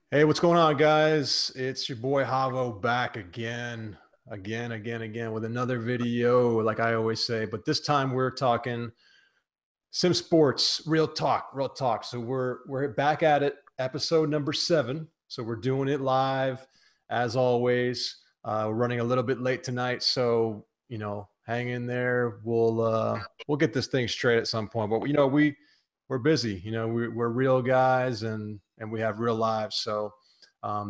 Hey, what's going on, guys? It's your boy Javo back again with another video, like I always say. But this time we're talking sim sports, real talk, real talk. So we're back at it, episode number 7. So we're doing it live, as always. We're running a little bit late tonight, so hang in there. We'll get this thing straight at some point. But we're busy. We're real guys, and we have real lives. So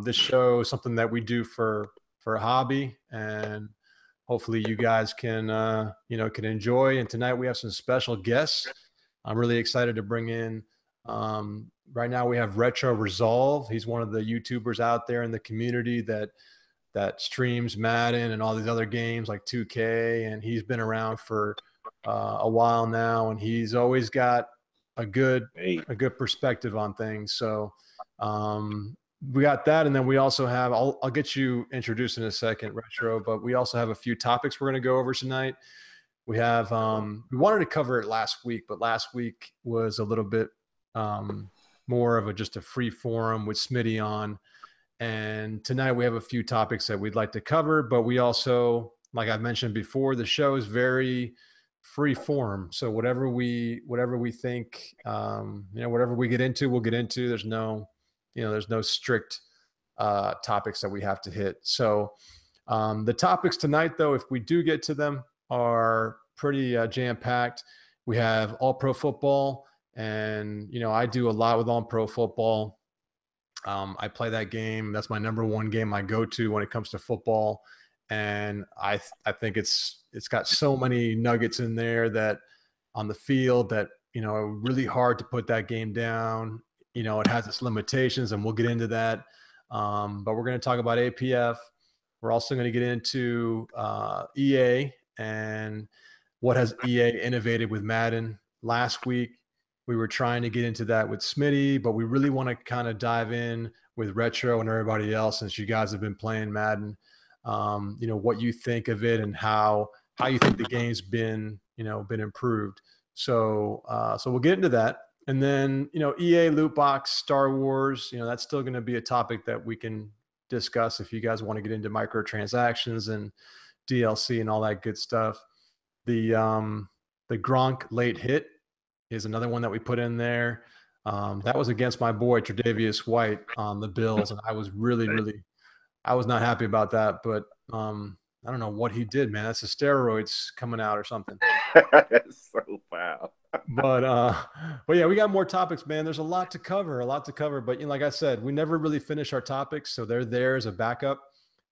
this show is something that we do for a hobby, and hopefully you guys can enjoy. And tonight we have some special guests. I'm really excited to bring in. Right now we have Retro Rezolve. He's one of the YouTubers out there in the community that streams Madden and all these other games like 2K, and he's been around for a while now, and he's always got a good Hey, a good perspective on things. So we got that, and then we also have. I'll get you introduced in a second, Retro, but we also have a few topics we're going to go over tonight. We wanted to cover it last week, but last week was a little bit um, more of just a free forum with Smitty on. And tonight we have a few topics that we'd like to cover, but we also, like I mentioned before, the show is very free form. So whatever we think, whatever we get into, we'll get into. There's no strict topics that we have to hit. So the topics tonight, though, if we do get to them, are pretty jam packed. We have all pro football, and I do a lot with all pro football. I play that game. That's my number one game I go to when it comes to football, and I think it's got so many nuggets in there that on the field that really hard to put that game down. It has its limitations, and we'll get into that. But we're going to talk about APF. We're also going to get into EA and what has EA innovated with Madden. Last week, we were trying to get into that with Smitty, but we really want to kind of dive in with Retro and everybody else, since you guys have been playing Madden. What you think of it and how you think the game's been improved. So we'll get into that. And then, EA loot box, Star Wars, that's still going to be a topic that we can discuss if you guys want to get into microtransactions and DLC and all that good stuff. The Gronk late hit is another one that we put in there. That was against my boy Tre'Davious White on the Bills, and I was really I was not happy about that. But I don't know what he did, man. That's the steroids coming out or something. that's so foul. But but yeah, we got more topics, man. There's a lot to cover, a lot to cover. But like I said, we never really finish our topics, so they're there as a backup.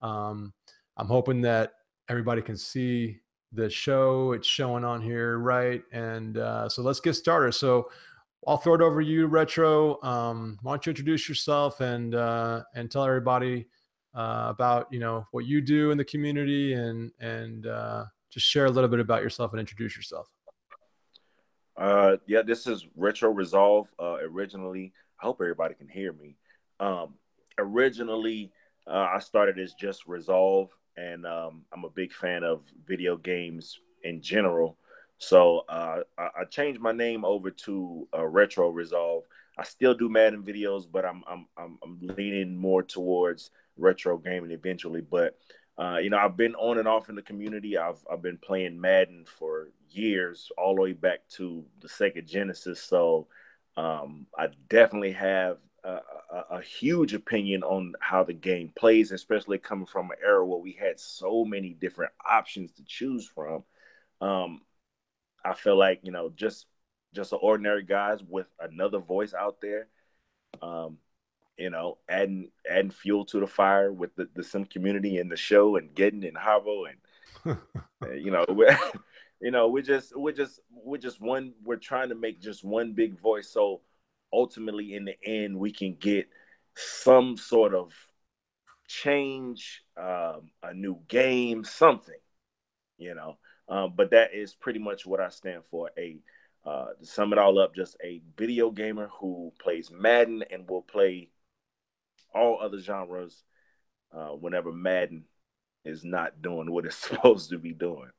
Um, I'm hoping that everybody can see the show. It's showing on here, right? And so let's get started. So I'll throw it over to you, Retro. Why don't you introduce yourself and tell everybody about what you do in the community and just share a little bit about yourself and introduce yourself. Yeah, this is Retro Resolve. Originally, I hope everybody can hear me. Originally, I started as just Resolve, and I'm a big fan of video games in general. So I changed my name over to Retro Resolve. I still do Madden videos, but I'm leaning more towards retro gaming eventually. But I've been on and off in the community. I've been playing Madden for years, all the way back to the Sega Genesis. So I definitely have a huge opinion on how the game plays, especially coming from an era where we had so many different options to choose from. Um, I feel like just an ordinary guys with another voice out there. Um, adding fuel to the fire with the sim community and the show and Gedden and Javo and we're, we're just one. We're trying to make just one big voice. So ultimately, in the end, we can get some sort of change, a new game, something. You know, but that is pretty much what I stand for. To sum it all up, just a video gamer who plays Madden and will play all other genres whenever Madden is not doing what it's supposed to be doing.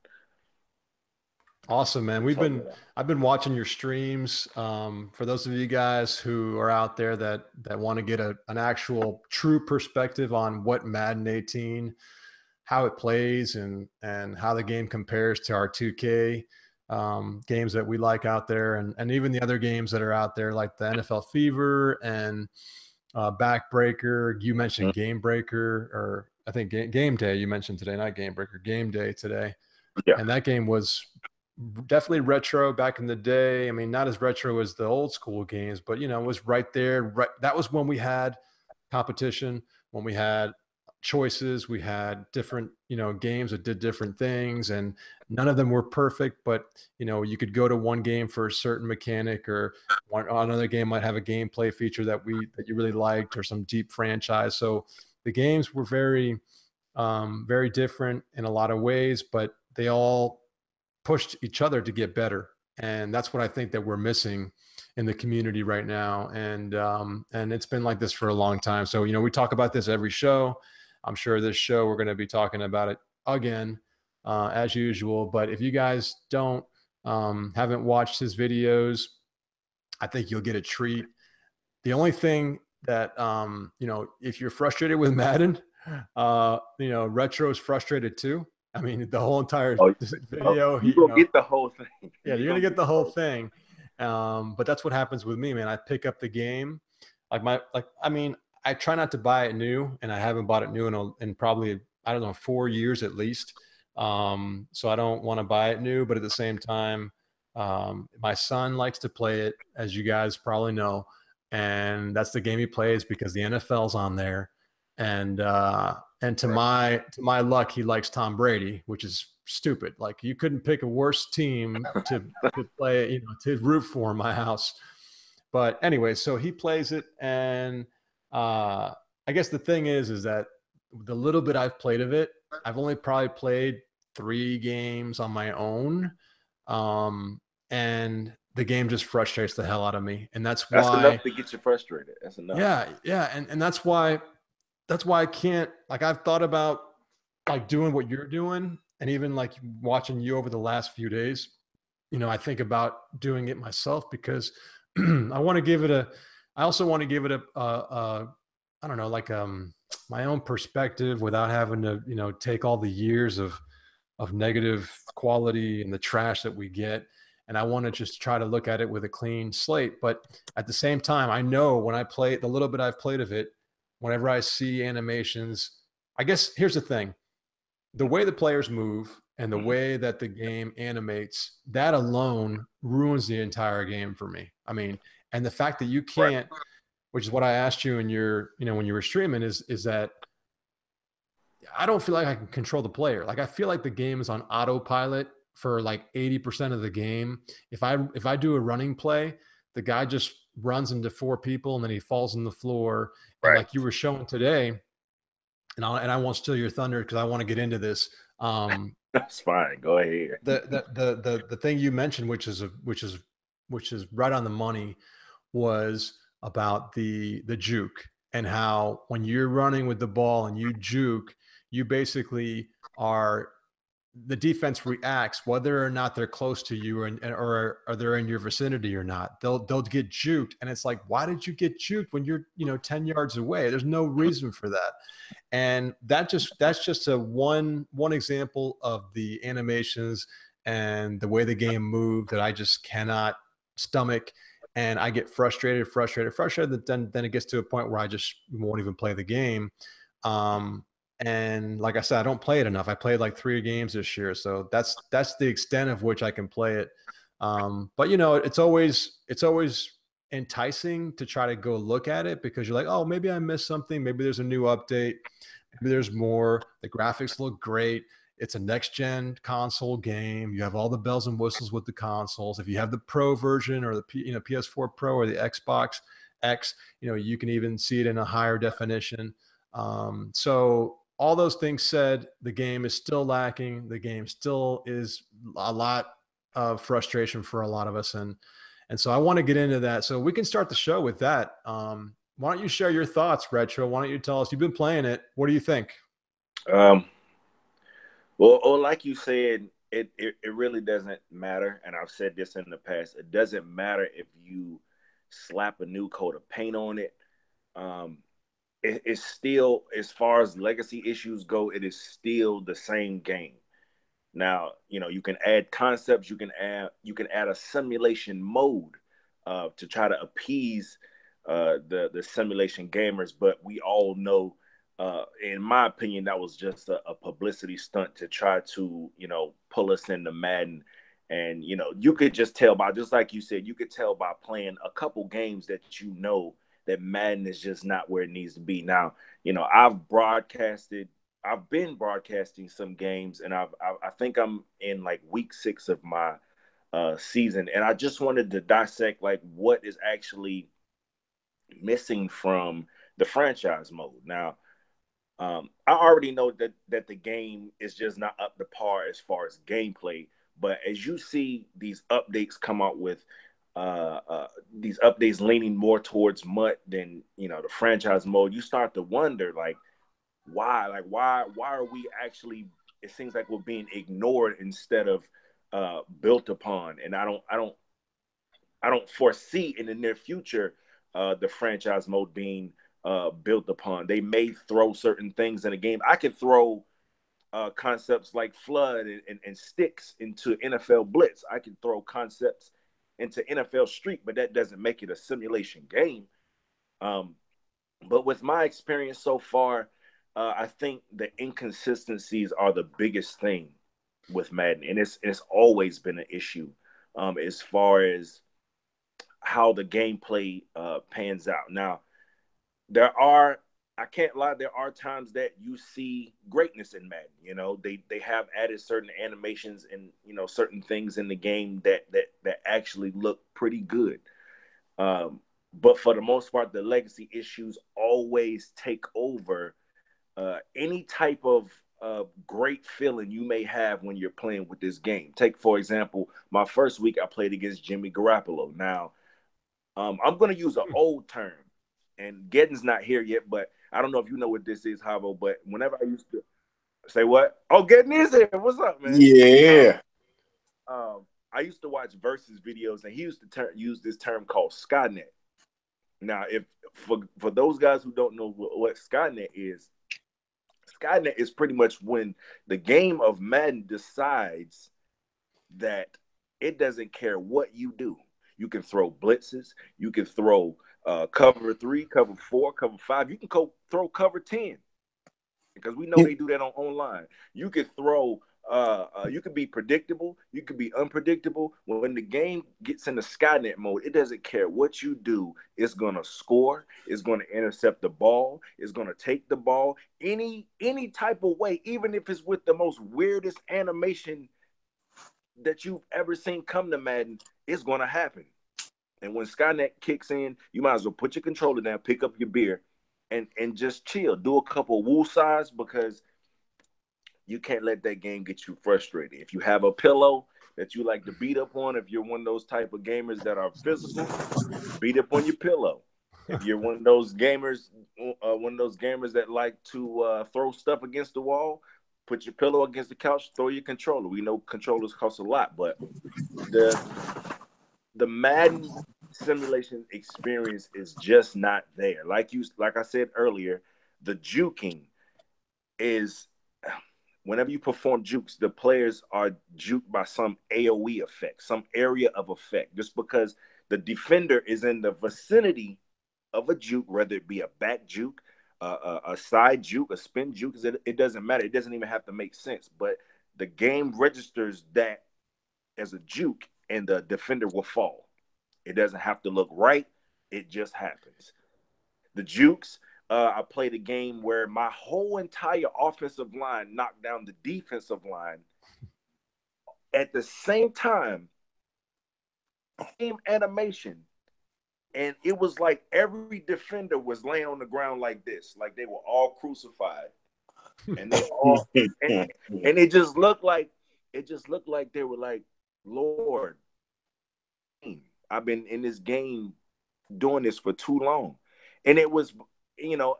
Awesome, man. So yeah. I've been watching your streams. For those of you guys who are out there that want to get an actual true perspective on what Madden 18, how it plays, and how the game compares to our 2K games that we like out there, and even the other games that are out there like the NFL Fever and Backbreaker. You mentioned Game Breaker, or I think Game Day. You mentioned today, not Game Breaker, Game Day today, Yeah. and that game was definitely retro back in the day. I mean, not as retro as the old school games, but it was right there. Right, that was when we had competition, when we had choices, we had different, games that did different things, and none of them were perfect. But you could go to one game for a certain mechanic, or another game might have a gameplay feature that you really liked, or some deep franchise. So the games were very different in a lot of ways, but they all pushed each other to get better. And that's what I think that we're missing in the community right now. And it's been like this for a long time. So, we talk about this every show. I'm sure this show, we're going to be talking about it again, as usual. But if you guys haven't watched his videos, I think you'll get a treat. The only thing that, if you're frustrated with Madden, Retro's frustrated too. I mean, the whole entire Oh, video, you gonna get the whole thing. yeah, You you're gonna gonna get get the the whole whole thing. But that's what happens with me, man. I pick up the game, I mean, I try not to buy it new, and I haven't bought it new in probably, I don't know, 4 years at least. So I don't want to buy it new, but at the same time, my son likes to play it, as you guys probably know, and that's the game he plays because the NFL's on there, and to right. my luck, he likes Tom Brady, which is stupid. Like, you couldn't pick a worse team to play, to root for in my house. But anyway, so he plays it, and I guess the thing is that the little bit I've played of it, I've only probably played 3 games on my own, and the game just frustrates the hell out of me, and that's That's enough why, to get you frustrated. That's enough. yeah, and that's why I can't, like, I've thought about like doing what you're doing, and even like watching you over the last few days, I think about doing it myself because I want to give it a, I also want to give it I don't know, like, my own perspective without having to, take all the years of negative quality and the trash that we get. And I want to just try to look at it with a clean slate. But at the same time, I know when I play the little bit I've played of it, whenever I see animations, I guess here's the thing: the way the players move and the Mhm. way that the game animates, that alone ruins the entire game for me. I mean, and the fact that you Right. can't, which is what I asked you in your, when you were streaming, is that I don't feel like I can control the player. Like, I feel like the game is on autopilot for like 80% of the game. If I do a running play, the guy just runs into 4 people and then he falls on the floor. And Right. like you were showing today, and I won't steal your thunder because I want to get into this. That's fine. Go ahead. The thing you mentioned, which is right on the money, was about the juke, and how when you're running with the ball and you juke, you basically are, the defense reacts whether or not they're close to you, or they're in your vicinity or not. They'll get juked, and it's like, why did you get juked when you're 10 yards away? There's no reason for that. And that's just a one example of the animations and the way the game moved that I just cannot stomach. And I get frustrated that then it gets to a point where I just won't even play the game. And like I said, I don't play it enough. I played like 3 games this year, so that's the extent of which I can play it. But it's always enticing to try to go look at it because you're like, oh, maybe I missed something. Maybe there's a new update. Maybe there's more. The graphics look great. It's a next gen console game. You have all the bells and whistles with the consoles. If you have the Pro version, or the PS4 Pro, or the Xbox X, you can even see it in a higher definition. So all those things said, the game is still lacking. The game still is a lot of frustration for a lot of us, and so I want to get into that. So we can start the show with that. Why don't you share your thoughts, Retro? Why don't you tell us? You've been playing it. What do you think? Um. Well, like you said, it really doesn't matter, and I've said this in the past. It doesn't matter if you slap a new coat of paint on it. Um, it's still, as far as legacy issues go, it is still the same game. Now, you can add concepts, you can add a simulation mode to try to appease the simulation gamers, but we all know, in my opinion, that was just a publicity stunt to try to pull us into Madden. And you could just tell by, just like you said, you could tell by playing a couple games that Madden is just not where it needs to be. Now, I've been broadcasting some games, and I think I'm in like week 6 of my season, and I just wanted to dissect like what is actually missing from the franchise mode. Now, I already know that the game is just not up to par as far as gameplay, but as you see these updates come out with these updates leaning more towards MUT than the franchise mode, you start to wonder like why are we actually, it seems like we're being ignored instead of built upon. And I don't foresee in the near future the franchise mode being built upon. They may throw certain things in a game. I could throw concepts like flood and sticks into NFL blitz. I can throw concepts into NFL street, but that doesn't make it a simulation game. um, but with my experience so far, I think the inconsistencies are the biggest thing with Madden, and it's always been an issue as far as how the gameplay pans out. Now, there are, I can't lie, there are times that you see greatness in Madden. They have added certain animations and certain things in the game that actually look pretty good. Um, but for the most part, the legacy issues always take over any type of great feeling you may have when you're playing with this game. Take, for example, my first week I played against Jimmy Garoppolo. Now, I'm going to use an old term, and Gedden's not here yet, but I don't know if you know what this is, Javo, but whenever I used to say what? Oh, Gedden is here. What's up, man? Yeah. I used to watch Versus videos, and he used to use this term called Skynet. Now, if for those guys who don't know what Skynet is pretty much when the game of Madden decides that it doesn't care what you do. You can throw blitzes, you can throw cover 3, cover 4, cover 5. You can throw cover 10 because we know they do that on online. You could throw. You could be predictable. You could be unpredictable. When the game gets into Skynet mode, it doesn't care what you do. It's gonna score. It's gonna intercept the ball. It's gonna take the ball any type of way, even if it's with the most weirdest animation that you've ever seen come to Madden. It's gonna happen. And when Skynet kicks in, you might as well put your controller down, pick up your beer, and just chill. Do a couple of woosahs because you can't let that game get you frustrated. If you have a pillow that you like to beat up on, if you're one of those type of gamers that are physical, beat up on your pillow. If you're one of those gamers, that like to throw stuff against the wall, put your pillow against the couch, throw your controller. We know controllers cost a lot, but the Madden simulation experience is just not there. Like I said earlier, the juking is, whenever you perform jukes, the players are juked by some AoE effect, some area of effect. Just because the defender is in the vicinity of a juke, whether it be a back juke, a side juke, a spin juke, it doesn't matter. It doesn't even have to make sense. But the game registers that as a juke, and the defender will fall. It doesn't have to look right. It just happens. The jukes, I played a game where my whole entire offensive line knocked down the defensive line at the same time, same animation. And it was like every defender was laying on the ground like this, like they were all crucified. And they all and it just looked like they were like, Lord, I've been in this game doing this for too long. And it was, you know,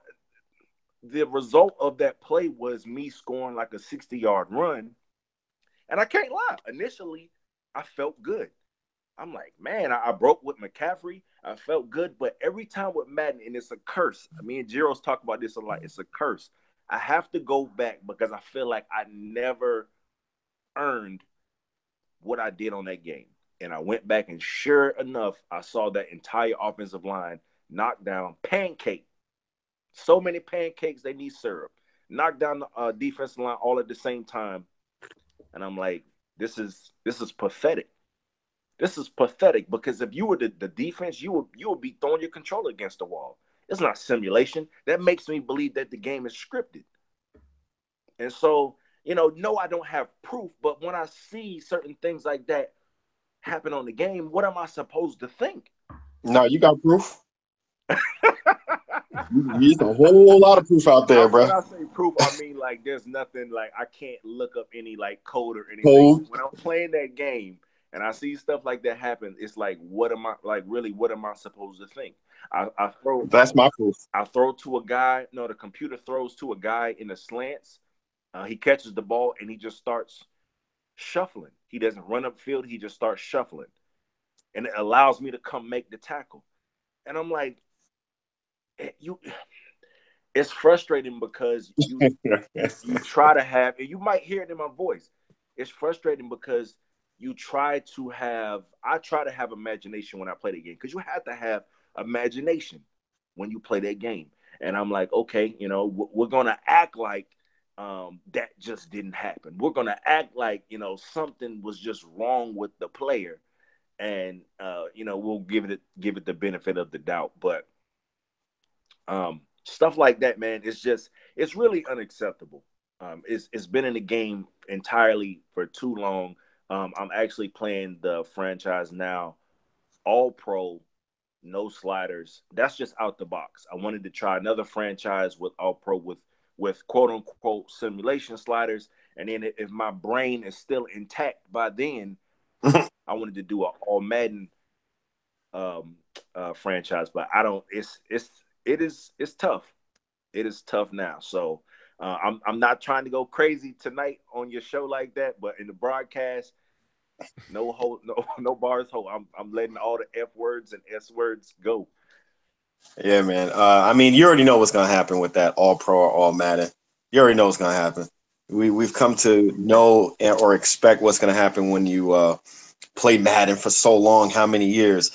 the result of that play was me scoring like a 60-yard run. And I can't lie. Initially, I felt good. I'm like, man, I broke with McCaffrey. I felt good. But every time with Madden, and it's a curse. Me and Jerros talk about this a lot. It's a curse. I have to go back because I feel like I never earned what I did on that game. And I went back, and sure enough, I saw that entire offensive line knocked down, pancake. So many pancakes, they need syrup. Knocked down the defensive line all at the same time. And I'm like, this is pathetic. This is pathetic because if you were the defense, you would be throwing your controller against the wall. It's not simulation. That makes me believe that the game is scripted. And so, no, I don't have proof, but when I see certain things like that happen on the game, what am I supposed to think? No, you got proof. There's a whole lot of proof out there, bro. When I say proof, I mean like there's nothing, like I can't look up any like code or anything. When I'm playing that game and I see stuff like that happen, it's like, what am I supposed to think? I throw. That's my proof. I throw to a guy. No, the computer throws to a guy in the slants. He catches the ball and he just starts shuffling. He doesn't run upfield. He just starts shuffling, and it allows me to come make the tackle. And I'm like, it's frustrating because you try to have, and you might hear it in my voice. It's frustrating because I try to have imagination when I play the game, because you have to have imagination when you play that game. And I'm like, okay, we're going to act like that just didn't happen. We're going to act like, something was just wrong with the player. And, we'll give it the benefit of the doubt. But stuff like that, man, it's really unacceptable. It's been in the game entirely for too long. I'm actually playing the franchise now, all pro, no sliders. That's just out the box. I wanted to try another franchise with all pro with quote unquote simulation sliders. And then if my brain is still intact by then, I wanted to do an all Madden franchise, but I don't. It's tough. It is tough now. So I'm not trying to go crazy tonight on your show like that, but in the broadcast, no bars hold. I'm letting all the F words and S words go. Yeah, man. I mean, you already know what's gonna happen with that all pro or all Madden. You already know what's gonna happen. We've come to know or expect what's gonna happen when you play Madden for so long. How many years?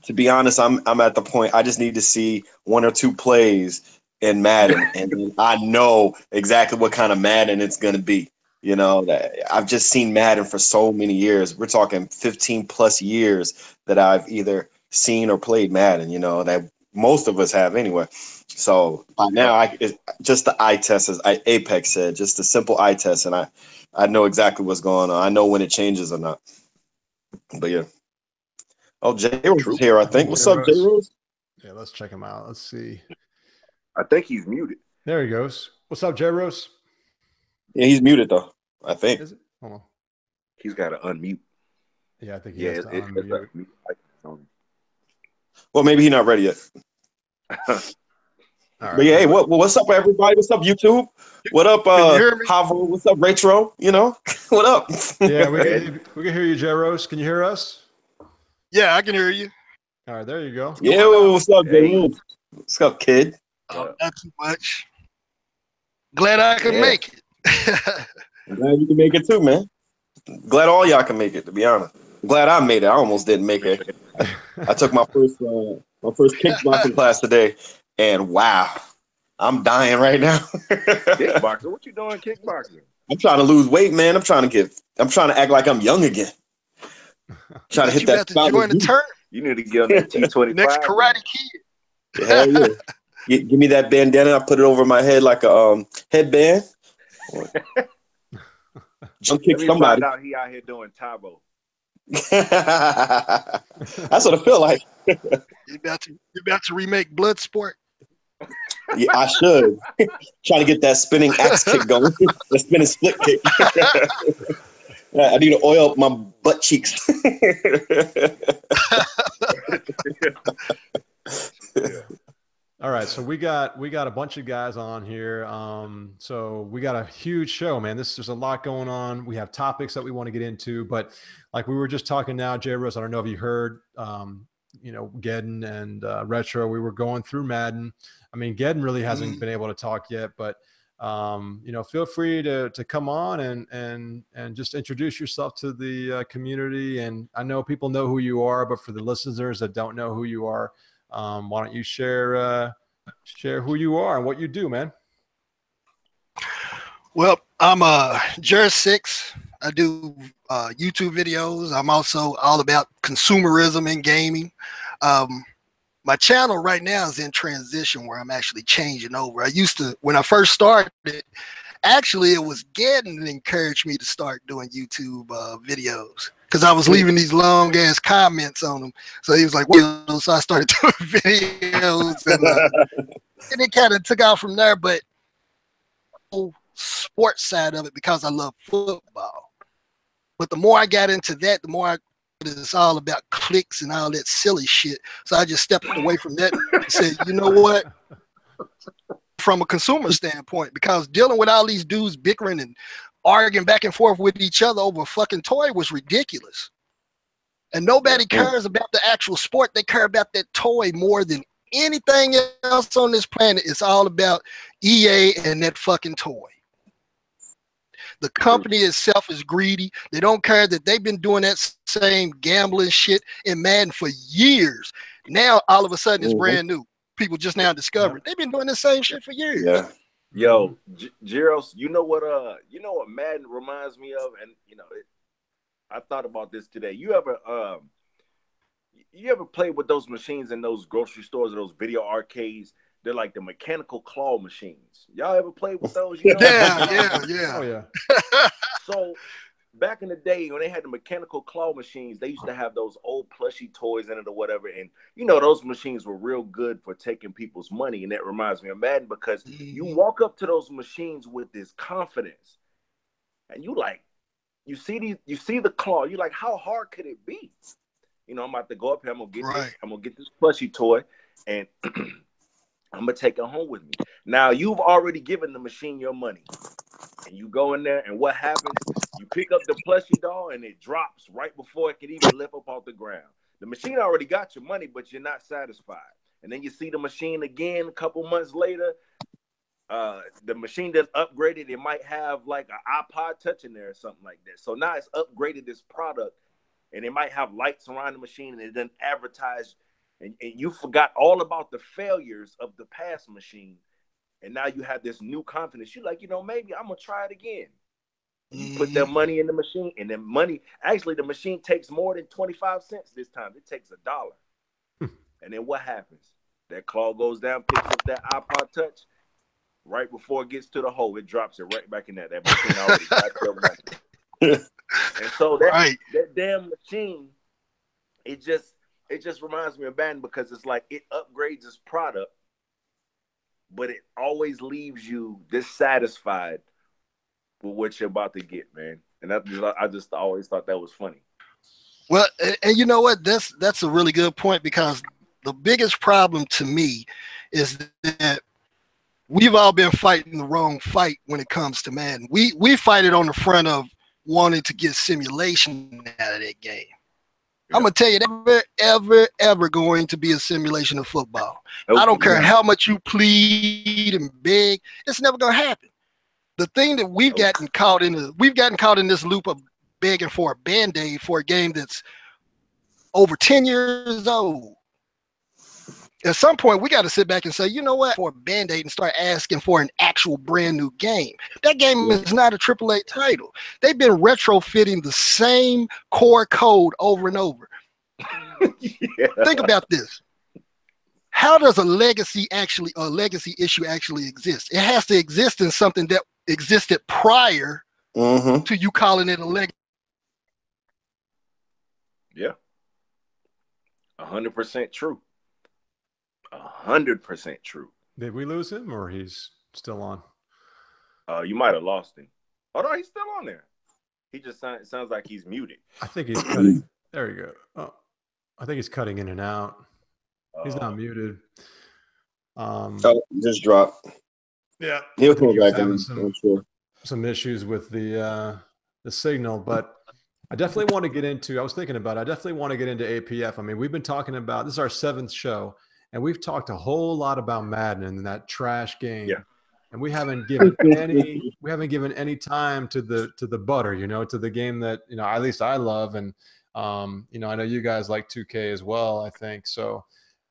To be honest, I'm at the point I just need to see one or two plays in Madden, and then I know exactly what kind of Madden it's gonna be. I've just seen Madden for so many years. We're talking 15 plus years that I've either seen or played Madden, that most of us have anyway. So by now, it's just the eye test, as Apex said, just a simple eye test, and I know exactly what's going on. I know when it changes or not. But yeah. Oh, Jerros is here, I think. What's up, Jerros? Yeah, let's check him out. Let's see. I think he's muted. There he goes. What's up, Jerros? Yeah, he's muted though, I think. Is it? Hold on. He's got to unmute. Yeah, I think he has to unmute. Well, maybe he's not ready yet. Right, but yeah, hey, what's up, everybody? What's up, YouTube? What up, Javo? What's up, Retro? What up? Yeah, we can hear you, Jerros. Can you hear us? Yeah, I can hear you. All right, there you go. Yeah, what's up, Gedden? What's up, kid? Not too much. Glad I can make it. I'm glad you can make it too, man. Glad all y'all can make it, to be honest. I'm glad I made it. I almost didn't make it. I took my first kickboxing class today, and wow, I'm dying right now. Kickboxing? What you doing kickboxing? I'm trying to lose weight, man. I'm trying to act like I'm young again. Trying to hit that. Join the turn. You need to get on that T25. Next Karate Kid. Hell yeah. Give me that bandana. I put it over my head like a headband. Jump kick somebody. Out he out here doing Tabo. That's what I feel like. You about to remake Bloodsport? Yeah, I should. Trying to get that spinning axe kick going. The spinning split kick. I need to oil up my butt cheeks. Yeah. All right, so we got a bunch of guys on here. So we got a huge show, man. There's a lot going on. We have topics that we want to get into, but like we were just talking now, Jerros, I don't know if you heard, you know, Gedden and Retro. We were going through Madden. I mean, Gedden really hasn't been able to talk yet, but you know, feel free to come on and just introduce yourself to the community. And I know people know who you are, but for the listeners that don't know who you are, why don't you share who you are and what you do, man? Well, I'm Jerros6. I do YouTube videos. I'm also all about consumerism in gaming. My channel right now is in transition where I'm actually changing over. I used to, when I first started, actually it was Gedden that encouraged me to start doing YouTube videos because I was leaving these long ass comments on them. So he was like, well, so I started doing videos and it kind of took out from there. But sports side of it, because I love football. But the more I got into that, the more it's all about clicks and all that silly shit. So I just stepped away from that and said, you know what? From a consumer standpoint, because dealing with all these dudes bickering and arguing back and forth with each other over a fucking toy was ridiculous. And nobody cares about the actual sport. They care about that toy more than anything else on this planet. It's all about EA and that fucking toy. The company itself is greedy. They don't care that they've been doing that same gambling shit in Madden for years. Now, all of a sudden, it's brand new. People just now discovering. They've been doing the same shit for years. Yeah. Yo, Jerros, you know what Madden reminds me of? And, you know, I thought about this today. You ever play with those machines in those grocery stores or those video arcades? They're like the mechanical claw machines. Y'all ever played with those? You know? Yeah. Oh, yeah. So back in the day when they had the mechanical claw machines, they used to have those old plushy toys in it or whatever. And, you know, those machines were real good for taking people's money. And that reminds me of Madden because you walk up to those machines with this confidence. And you see the claw. You're like, how hard could it be? You know, I'm about to go up here. I'm gonna get this plushy toy, and I'm gonna take it home with me. Now you've already given the machine your money, and you go in there, and what happens? You pick up the plushie doll, and it drops right before it can even lift up off the ground. The machine already got your money, but you're not satisfied. And then you see the machine again a couple months later. The machine that's upgraded, it might have like an iPod Touch in there or something like that. So now it's upgraded this product, and it might have lights around the machine, and it doesn't advertise. And you forgot all about the failures of the past machine. And now you have this new confidence. You're like, you know, maybe I'm going to try it again. You put that money in the machine, and then the machine takes more than 25 cents this time. It takes $1. And then what happens? That claw goes down, picks up that iPod Touch. Right before it gets to the hole, it drops it right back in there. That machine already got your money. And so that damn machine, it just reminds me of Madden because it's like it upgrades its product, but it always leaves you dissatisfied with what you're about to get, man. And I just always thought that was funny. Well, and you know what? That's a really good point because the biggest problem to me is that we've all been fighting the wrong fight when it comes to Madden. We fight it on the front of wanting to get simulation out of that game. I'm gonna tell you, ever going to be a simulation of football. I don't care how much you plead and beg, it's never gonna happen. The thing that we've gotten caught in this loop of begging for a Band-Aid for a game that's over 10 years old. At some point, we got to sit back and say, you know what, for a Band-Aid and start asking for an actual brand new game. That game is not a AAA title. They've been retrofitting the same core code over and over. Think about this. How does a legacy issue actually exist? It has to exist in something that existed prior to you calling it a legacy. Yeah. 100% true. 100% true. Did we lose him or he's still on? You might have lost him. Oh no, he's still on there. He just sounds like he's muted. I think he's cutting. There you go. Oh, I think he's cutting in and out. He's not muted. Oh, just dropped. Yeah, I He'll think come he was back having in, I'm sure. some issues with the signal, but I definitely want to get into. I was thinking about it. I definitely want to get into APF. I mean, we've been talking about, this is our 7th show, and we've talked a whole lot about Madden and that trash game. Yeah. And we haven't given any time to the butter, you know, to the game that, you know, at least I love. And you know, I know you guys like 2K as well, I think. So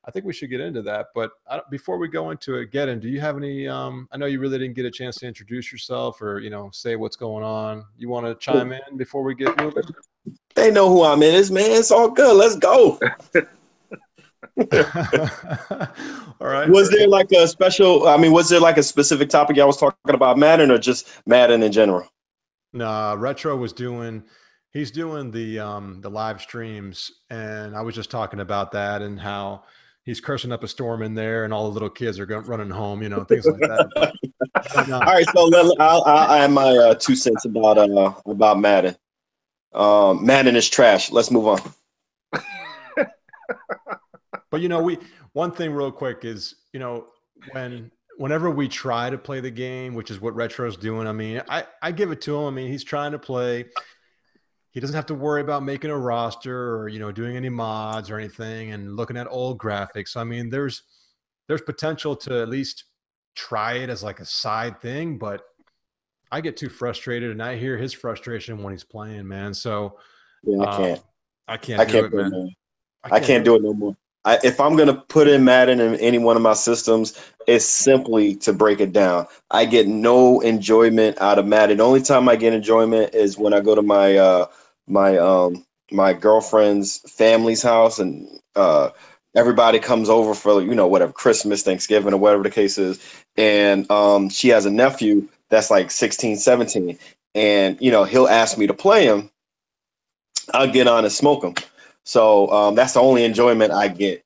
I think we should get into that. But before we go into it, Gedden, do you have any I know you really didn't get a chance to introduce yourself or, you know, say what's going on. You want to chime in before we get moving? They know who I'm in. Man, it's all good. Let's go. All right. Was there like a special, I mean, was there like a specific topic y'all was talking about Madden or just Madden in general? No, Retro was he's doing the live streams, and I was just talking about that and how he's cursing up a storm in there and all the little kids are running home, you know, things like that. But no. All right, so I'll add my 2 cents about Madden. Madden is trash. Let's move on. But you know, one thing real quick is, you know, whenever we try to play the game, which is what Retro's doing, I mean, I give it to him. I mean, he's trying to play. He doesn't have to worry about making a roster or, you know, doing any mods or anything and looking at old graphics. I mean, there's potential to at least try it as like a side thing, but I get too frustrated and I hear his frustration when he's playing, man. So yeah, I can't do it, man. I can't do it no more. If I'm going to put in Madden in any one of my systems, it's simply to break it down. I get no enjoyment out of Madden. The only time I get enjoyment is when I go to my girlfriend's family's house and everybody comes over for, you know, whatever, Christmas, Thanksgiving, or whatever the case is. And she has a nephew that's like 16, 17. And, you know, he'll ask me to play him. I'll get on and smoke him. So that's the only enjoyment I get,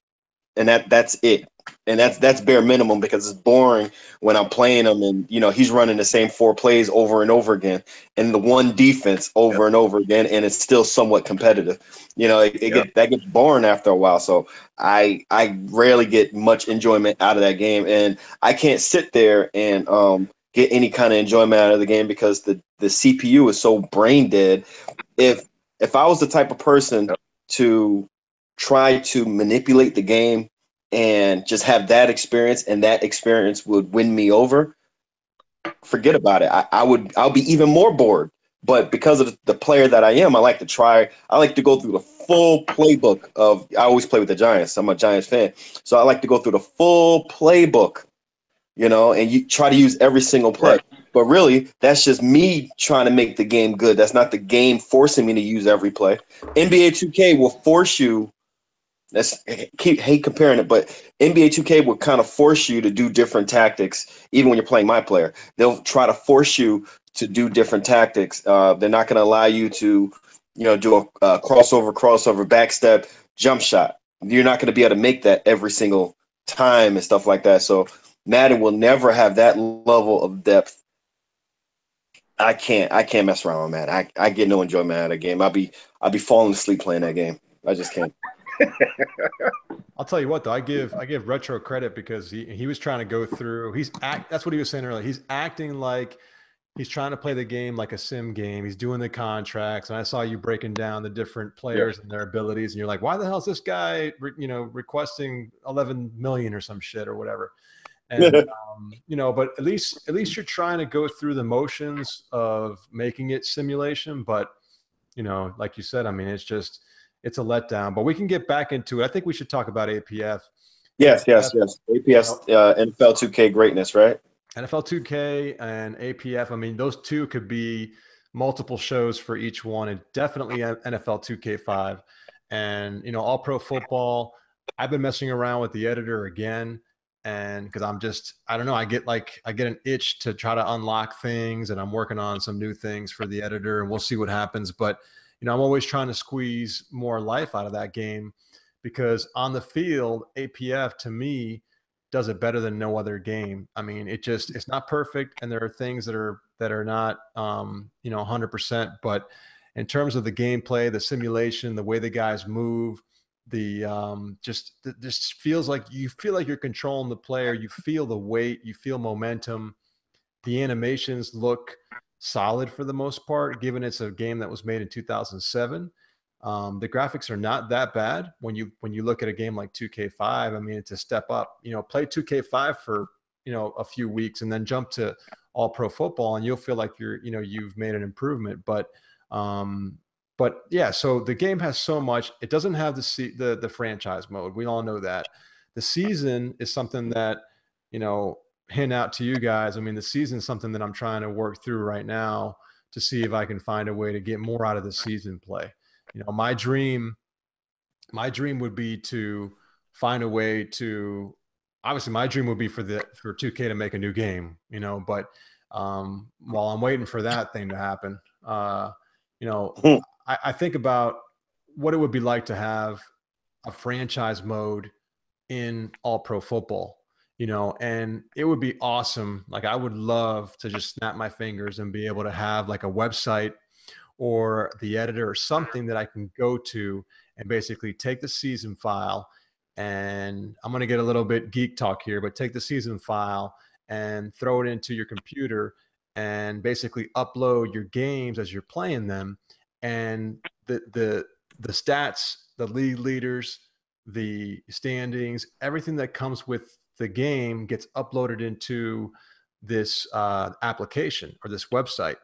and that's it, and that's bare minimum because it's boring when I'm playing him, and you know he's running the same 4 plays over and over again, and the one defense over and over again, and it's still somewhat competitive. You know, that gets boring after a while. So I rarely get much enjoyment out of that game, and I can't sit there and get any kind of enjoyment out of the game because the CPU is so brain dead. If I was the type of person to try to manipulate the game and just have that experience, and that experience would win me over, forget about it. I'll be even more bored. But because of the player that I am, I like to go through the full playbook I always play with the Giants. I'm a Giants fan. So I like to go through the full playbook, you know, and you try to use every single play. Right. But really, that's just me trying to make the game good. That's not the game forcing me to use every play. NBA 2K will force you. Hate comparing it, but NBA 2K will kind of force you to do different tactics. Even when you're playing my player, they'll try to force you to do different tactics. They're not going to allow you to, you know, do a crossover, backstep, jump shot. You're not going to be able to make that every single time and stuff like that. So Madden will never have that level of depth. I can't mess around with Madden. I get no enjoyment out of the game. I'll be falling asleep playing that game. I just can't. I'll tell you what, though, I give Retro credit because he was trying to go through. That's what he was saying earlier. He's acting like he's trying to play the game like a sim game. He's doing the contracts, and I saw you breaking down the different players and their abilities, and you're like, why the hell is this guy, you know, requesting 11 million or some shit or whatever? And you know, but at least you're trying to go through the motions of making it simulation. But you know, like you said, I mean, it's a letdown. But we can get back into it. I think we should talk about APF. Yes. APF, NFL 2K greatness, right? NFL 2K and APF. I mean, those two could be multiple shows for each one, and definitely NFL 2K5. And you know, All Pro Football. I've been messing around with the editor again. And because I don't know, I get an itch to try to unlock things, and I'm working on some new things for the editor, and we'll see what happens. But, you know, I'm always trying to squeeze more life out of that game because on the field, APF to me does it better than no other game. I mean, it's not perfect, and there are things that are not, you know, 100%. But in terms of the gameplay, the simulation, the way the guys move, this feels like you feel like you're controlling the player. You feel the weight, you feel momentum. The animations look solid for the most part, given it's a game that was made in 2007. The graphics are not that bad when you look at a game like 2K5. I mean, it's a step up. Play 2K5 for a few weeks and then jump to All Pro Football, and you'll feel like you've made an improvement. But yeah, so the game has so much. It doesn't have the franchise mode. We all know that. The season is something that hint out to you guys. I mean, the season is something that I'm trying to work through right now to see if I can find a way to get more out of the season play. My dream would be to find a way to. Obviously, my dream would be for 2K to make a new game. But while I'm waiting for that thing to happen, I think about what it would be like to have a franchise mode in All Pro Football, and it would be awesome. Like, I would love to just snap my fingers and be able to have like a website or the editor or something that I can go to and basically take the season file. And I'm going to get a little bit geek talk here, but take the season file and throw it into your computer and basically upload your games as you're playing them. And the stats, the league leaders, the standings, everything that comes with the game gets uploaded into this application or this website.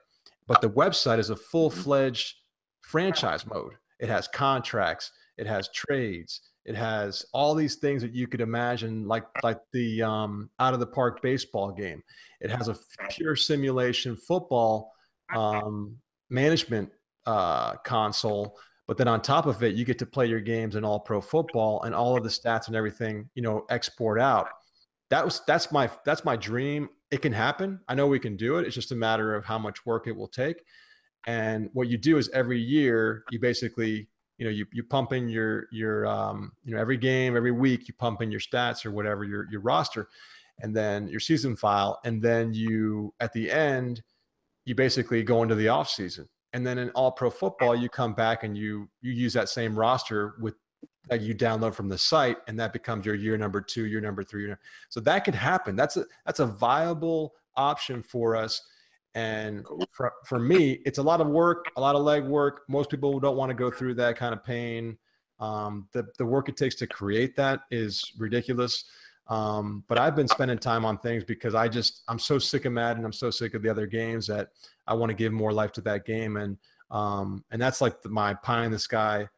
But the website is a full-fledged franchise mode. It has contracts, it has trades, it has all these things that you could imagine, like the out of the park baseball game. It has a pure simulation football management console, but then on top of it, you get to play your games in All Pro Football, and all of the stats and everything, export out. That's my dream. It can happen. I know we can do it. It's just a matter of how much work it will take. And what you do is every year you basically, you pump in your every game, every week you pump in your stats or whatever, your roster, and then your season file. And then at the end, you basically go into the off season. And then in All Pro Football, you come back and you use that same roster that you download from the site, and that becomes your year number 2, year number 3. So that could happen. That's a viable option for us. And for me, it's a lot of work, a lot of leg work. Most people don't want to go through that kind of pain. The work it takes to create that is ridiculous. But I've been spending time on things because I'm so sick of Madden. I'm so sick of the other games that I want to give more life to that game. And that's like my pie in the sky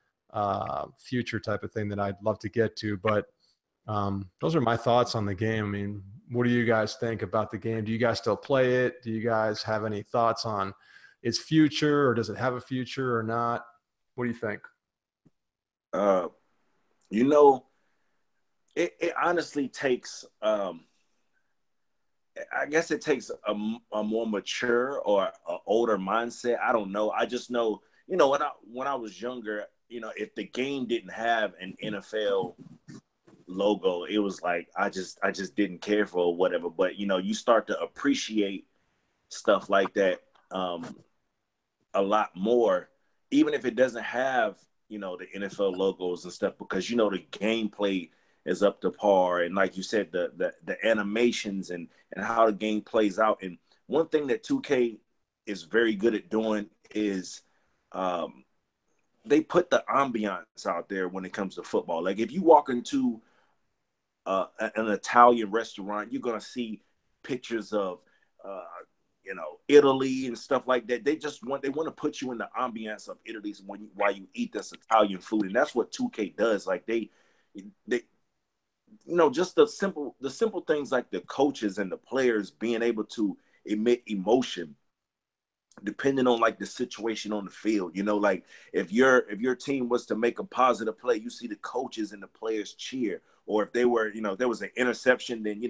future type of thing that I'd love to get to. But those are my thoughts on the game. I mean, what do you guys think about the game? Do you guys still play it? Do you guys have any thoughts on its future, or does it have a future or not? What do you think? It honestly takes, I guess it takes a more mature or an older mindset. I don't know. I just know, when I was younger, if the game didn't have an NFL logo, it was like I just didn't care for whatever. But you start to appreciate stuff like that a lot more, even if it doesn't have the NFL logos and stuff, because the gameplay is up to par, and like you said, the animations and how the game plays out. And one thing that 2K is very good at doing is they put the ambiance out there when it comes to football. Like, if you walk into an Italian restaurant, you're gonna see pictures of Italy and stuff like that. They want to put you in the ambiance of Italy while you eat this Italian food, and that's what 2K does. Like, they just the simple things, like the coaches and the players being able to emit emotion depending on like the situation on the field. Like, if your team was to make a positive play, you see the coaches and the players cheer. Or if there was an interception, then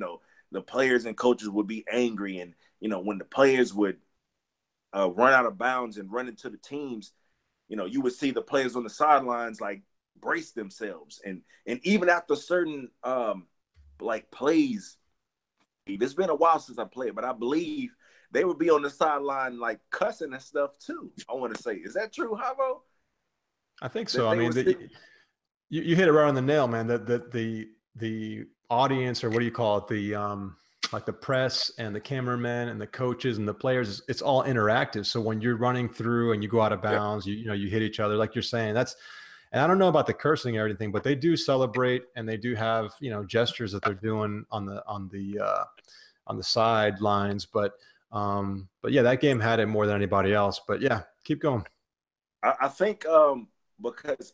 the players and coaches would be angry. And when the players would run out of bounds and run into the teams, you would see the players on the sidelines like brace themselves. And even after certain like plays, it's been a while since I played, but I believe they would be on the sideline like cussing and stuff too. I want to say, is that true, Javo? I think so. I mean, You hit it right on the nail, man. The audience, or what do you call it? The like the press and the cameramen and the coaches and the players, it's all interactive. So when you're running through and you go out of bounds, you know, you hit each other, like you're saying. And I don't know about the cursing or anything, but they do celebrate, and they do have, you know, gestures that they're doing on the sidelines. But yeah, that game had it more than anybody else. But yeah, keep going. I think because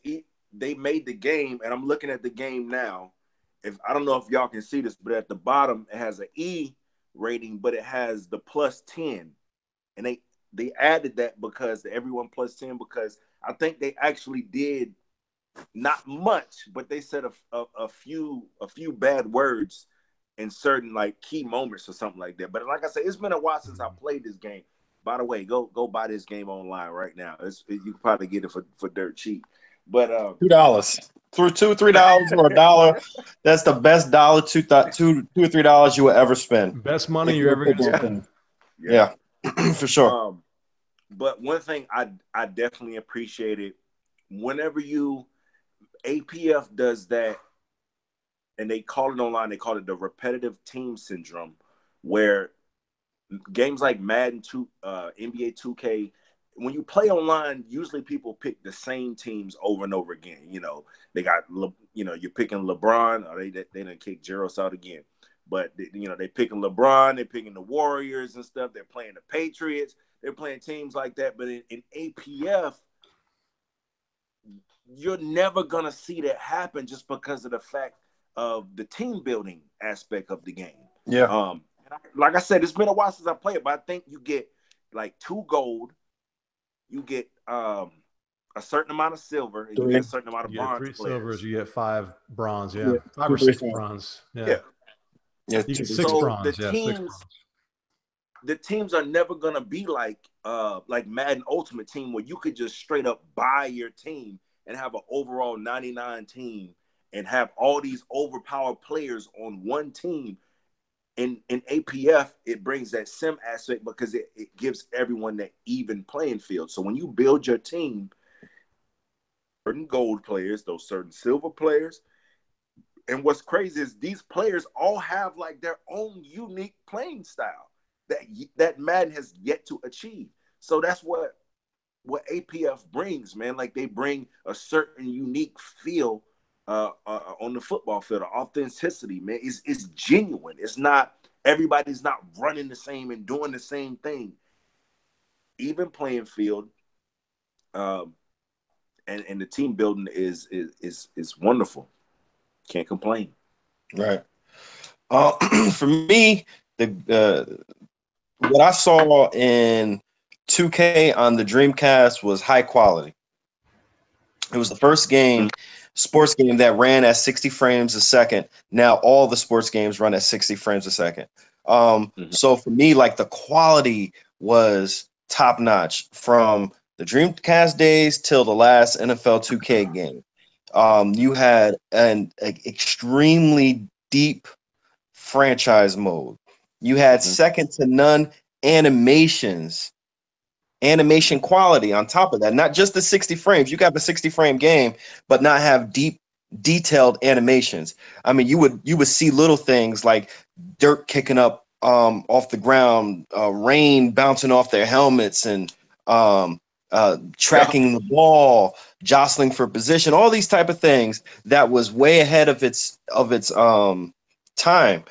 they made the game, and I'm looking at the game now. If I don't know if y'all can see this, but at the bottom it has an E rating, but it has the +10, and they added that because everyone +10, because I think they actually did not much, but they said a few bad words in certain like key moments or something like that. But like I said, it's been a while since I played this game. By the way, go buy this game online right now. You can probably get it for dirt cheap. But $2 for $2-3 or $1. That's the best $2 or $3 you will ever spend. Best money you're ever gonna spend. Yeah, for sure. But one thing I definitely appreciated, whenever APF does that, and they call it online, they call it the repetitive team syndrome, where games like Madden, NBA 2K, when you play online, usually people pick the same teams over and over again. You know, they got, you know, you're picking LeBron, or they done kick Jerros out again. But, you know, they're picking LeBron, they're picking the Warriors and stuff. They're playing the Patriots. They're playing teams like that. But in APF, you're never going to see that happen just because of the fact of the team building aspect of the game. Yeah. Like I said, it's been a while since I played it, but I think you get like 2 gold, you get a certain amount of silver, and you get a certain amount of bronze. 3 players. silvers, you get 5 bronze, 5 or 6 bronze. Yeah. You get 6 bronze. The teams are never gonna be like Madden Ultimate Team, where you could just straight up buy your team and have an overall 99 team and have all these overpowered players on one team. In APF, it brings that sim aspect because it gives everyone that even playing field. So when you build your team, certain gold players, those certain silver players, and what's crazy is these players all have like their own unique playing style that Madden has yet to achieve. So that's what APF brings, man. Like, they bring a certain unique feel on the football field. The authenticity, man, is genuine. It's not, everybody's not running the same and doing the same thing. Even playing field, and the team building is wonderful. Can't complain. Right. For me, what I saw in 2K on the Dreamcast was high quality. It was the first sports game that ran at 60 frames a second. Now all the sports games run at 60 frames a second. So for me, like, the quality was top notch from the Dreamcast days till the last NFL 2K game. You had an extremely deep franchise mode. You had second to none animation quality on top of that. Not just the 60 frames. You got the 60 frame game, but not have deep, detailed animations. I mean, you would see little things like dirt kicking up off the ground, rain bouncing off their helmets, and tracking the ball, jostling for position, all these type of things that was way ahead of its time.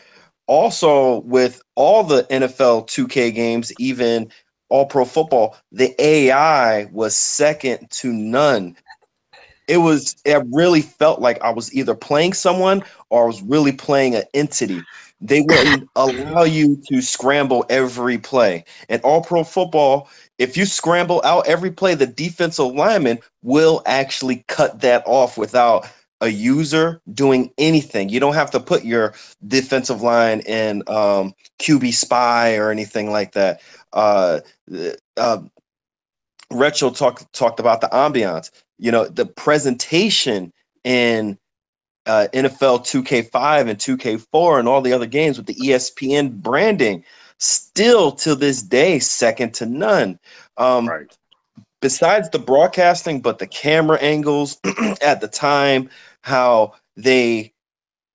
Also, with all the NFL 2K games, even All Pro Football, the AI was second to none. It really felt like I was either playing someone or I was really playing an entity. They wouldn't allow you to scramble every play. And All Pro Football, if you scramble out every play, the defensive lineman will actually cut that off without a user doing anything. You don't have to put your defensive line in QB spy or anything like that. Retro talked about the ambiance. You know, the presentation in NFL 2K5 and 2K4 and all the other games with the ESPN branding, still to this day, second to none. Right. Besides the broadcasting, but the camera angles at the time, how they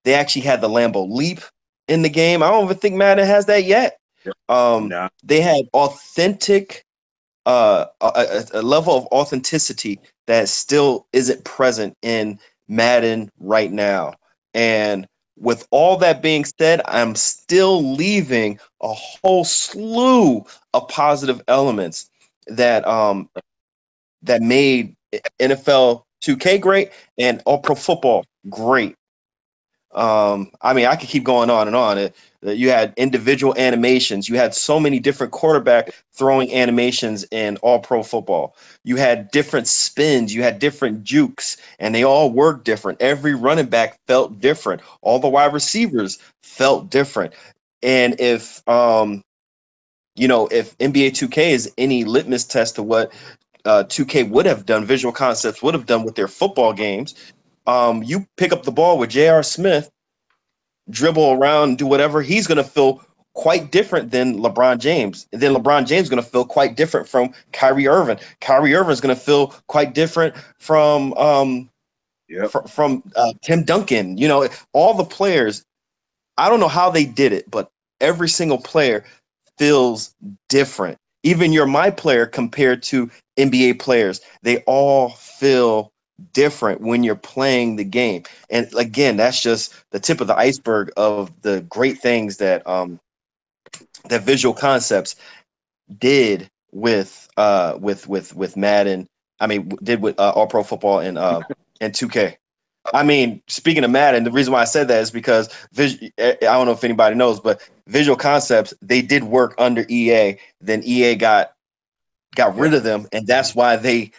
actually had the Lambeau leap in the game. I don't even think Madden has that yet. Nah. They had authentic, a level of authenticity that still isn't present in Madden right now. And with all that being said, I'm still leaving a whole slew of positive elements that that made NFL 2K great and All Pro Football great. I mean, I could keep going on and on. You had individual animations. You had so many different quarterback throwing animations in All Pro Football. You had different spins. You had different jukes, and they all worked different. Every running back felt different. All the wide receivers felt different. And if if NBA 2K is any litmus test to what 2K would have done, Visual Concepts would have done with their football games, you pick up the ball with J.R. Smith, dribble around, do whatever, he's going to feel quite different than LeBron James. And then LeBron James is going to feel quite different from Kyrie Irving. Kyrie Irving is going to feel quite different from Tim Duncan. You know, all the players, I don't know how they did it, but every single player feels different. Even my player compared to NBA players, they all feel different when you're playing the game. And again, that's just the tip of the iceberg of the great things that that Visual Concepts did with Madden. I mean, did with All Pro Football and 2K. I mean, speaking of Madden, the reason why I said that is because I don't know if anybody knows, but Visual Concepts, they did work under EA. Then EA got rid of them, and that's why they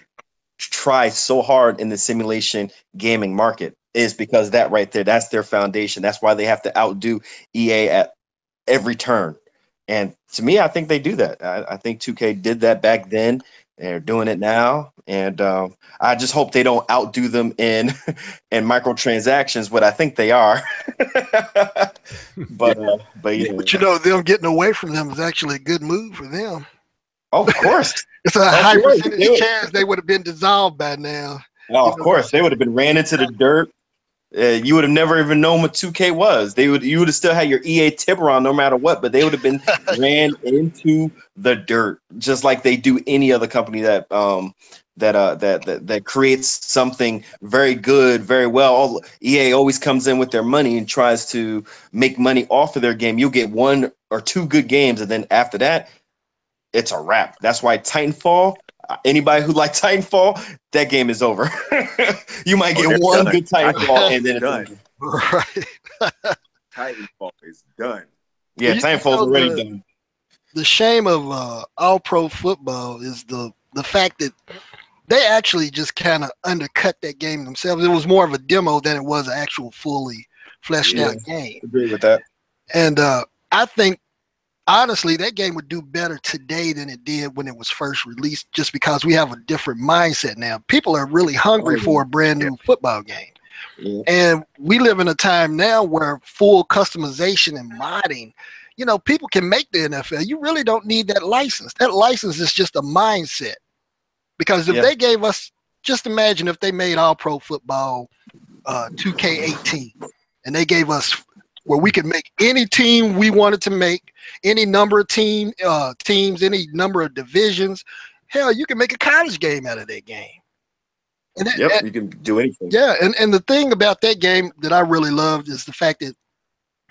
try so hard in the simulation gaming market, is because that right there, that's their foundation. That's why they have to outdo EA at every turn. And to me, I think they do that. I think 2K did that back then. They're doing it now. And I just hope they don't outdo them in microtransactions, but I think they are. but yeah. But you know, them getting away from them is actually a good move for them. Oh, of course. It's a high percentage chance they would have been dissolved by now. Oh, of course. They would have been ran into the dirt. You would have never even known what 2K was. You would have still had your EA Tiburon no matter what, but they would have been ran into the dirt, just like they do any other company that creates something very good, very well. EA always comes in with their money and tries to make money off of their game. You'll get one or two good games, and then after that, it's a wrap. That's why Titanfall, anybody who likes Titanfall, that game is over. You might get one good Titanfall and then it's done. Right. Titanfall is done. Yeah, Titanfall is already done. The shame of All Pro Football is the fact that they actually just kind of undercut that game themselves. It was more of a demo than it was an actual fully fleshed out game. Agree with that. And I think, honestly, that game would do better today than it did when it was first released, just because we have a different mindset now. People are really hungry for a brand new football game. Yeah. And we live in a time now where full customization and modding, you know, people can make the NFL. You really don't need that license. That license is just a mindset. Because if they gave us, just imagine if they made All Pro Football 2K18 and they gave us where we could make any team we wanted to make, any number of teams, any number of divisions. Hell, you can make a college game out of that game. And you can do anything. Yeah, and the thing about that game that I really loved is the fact that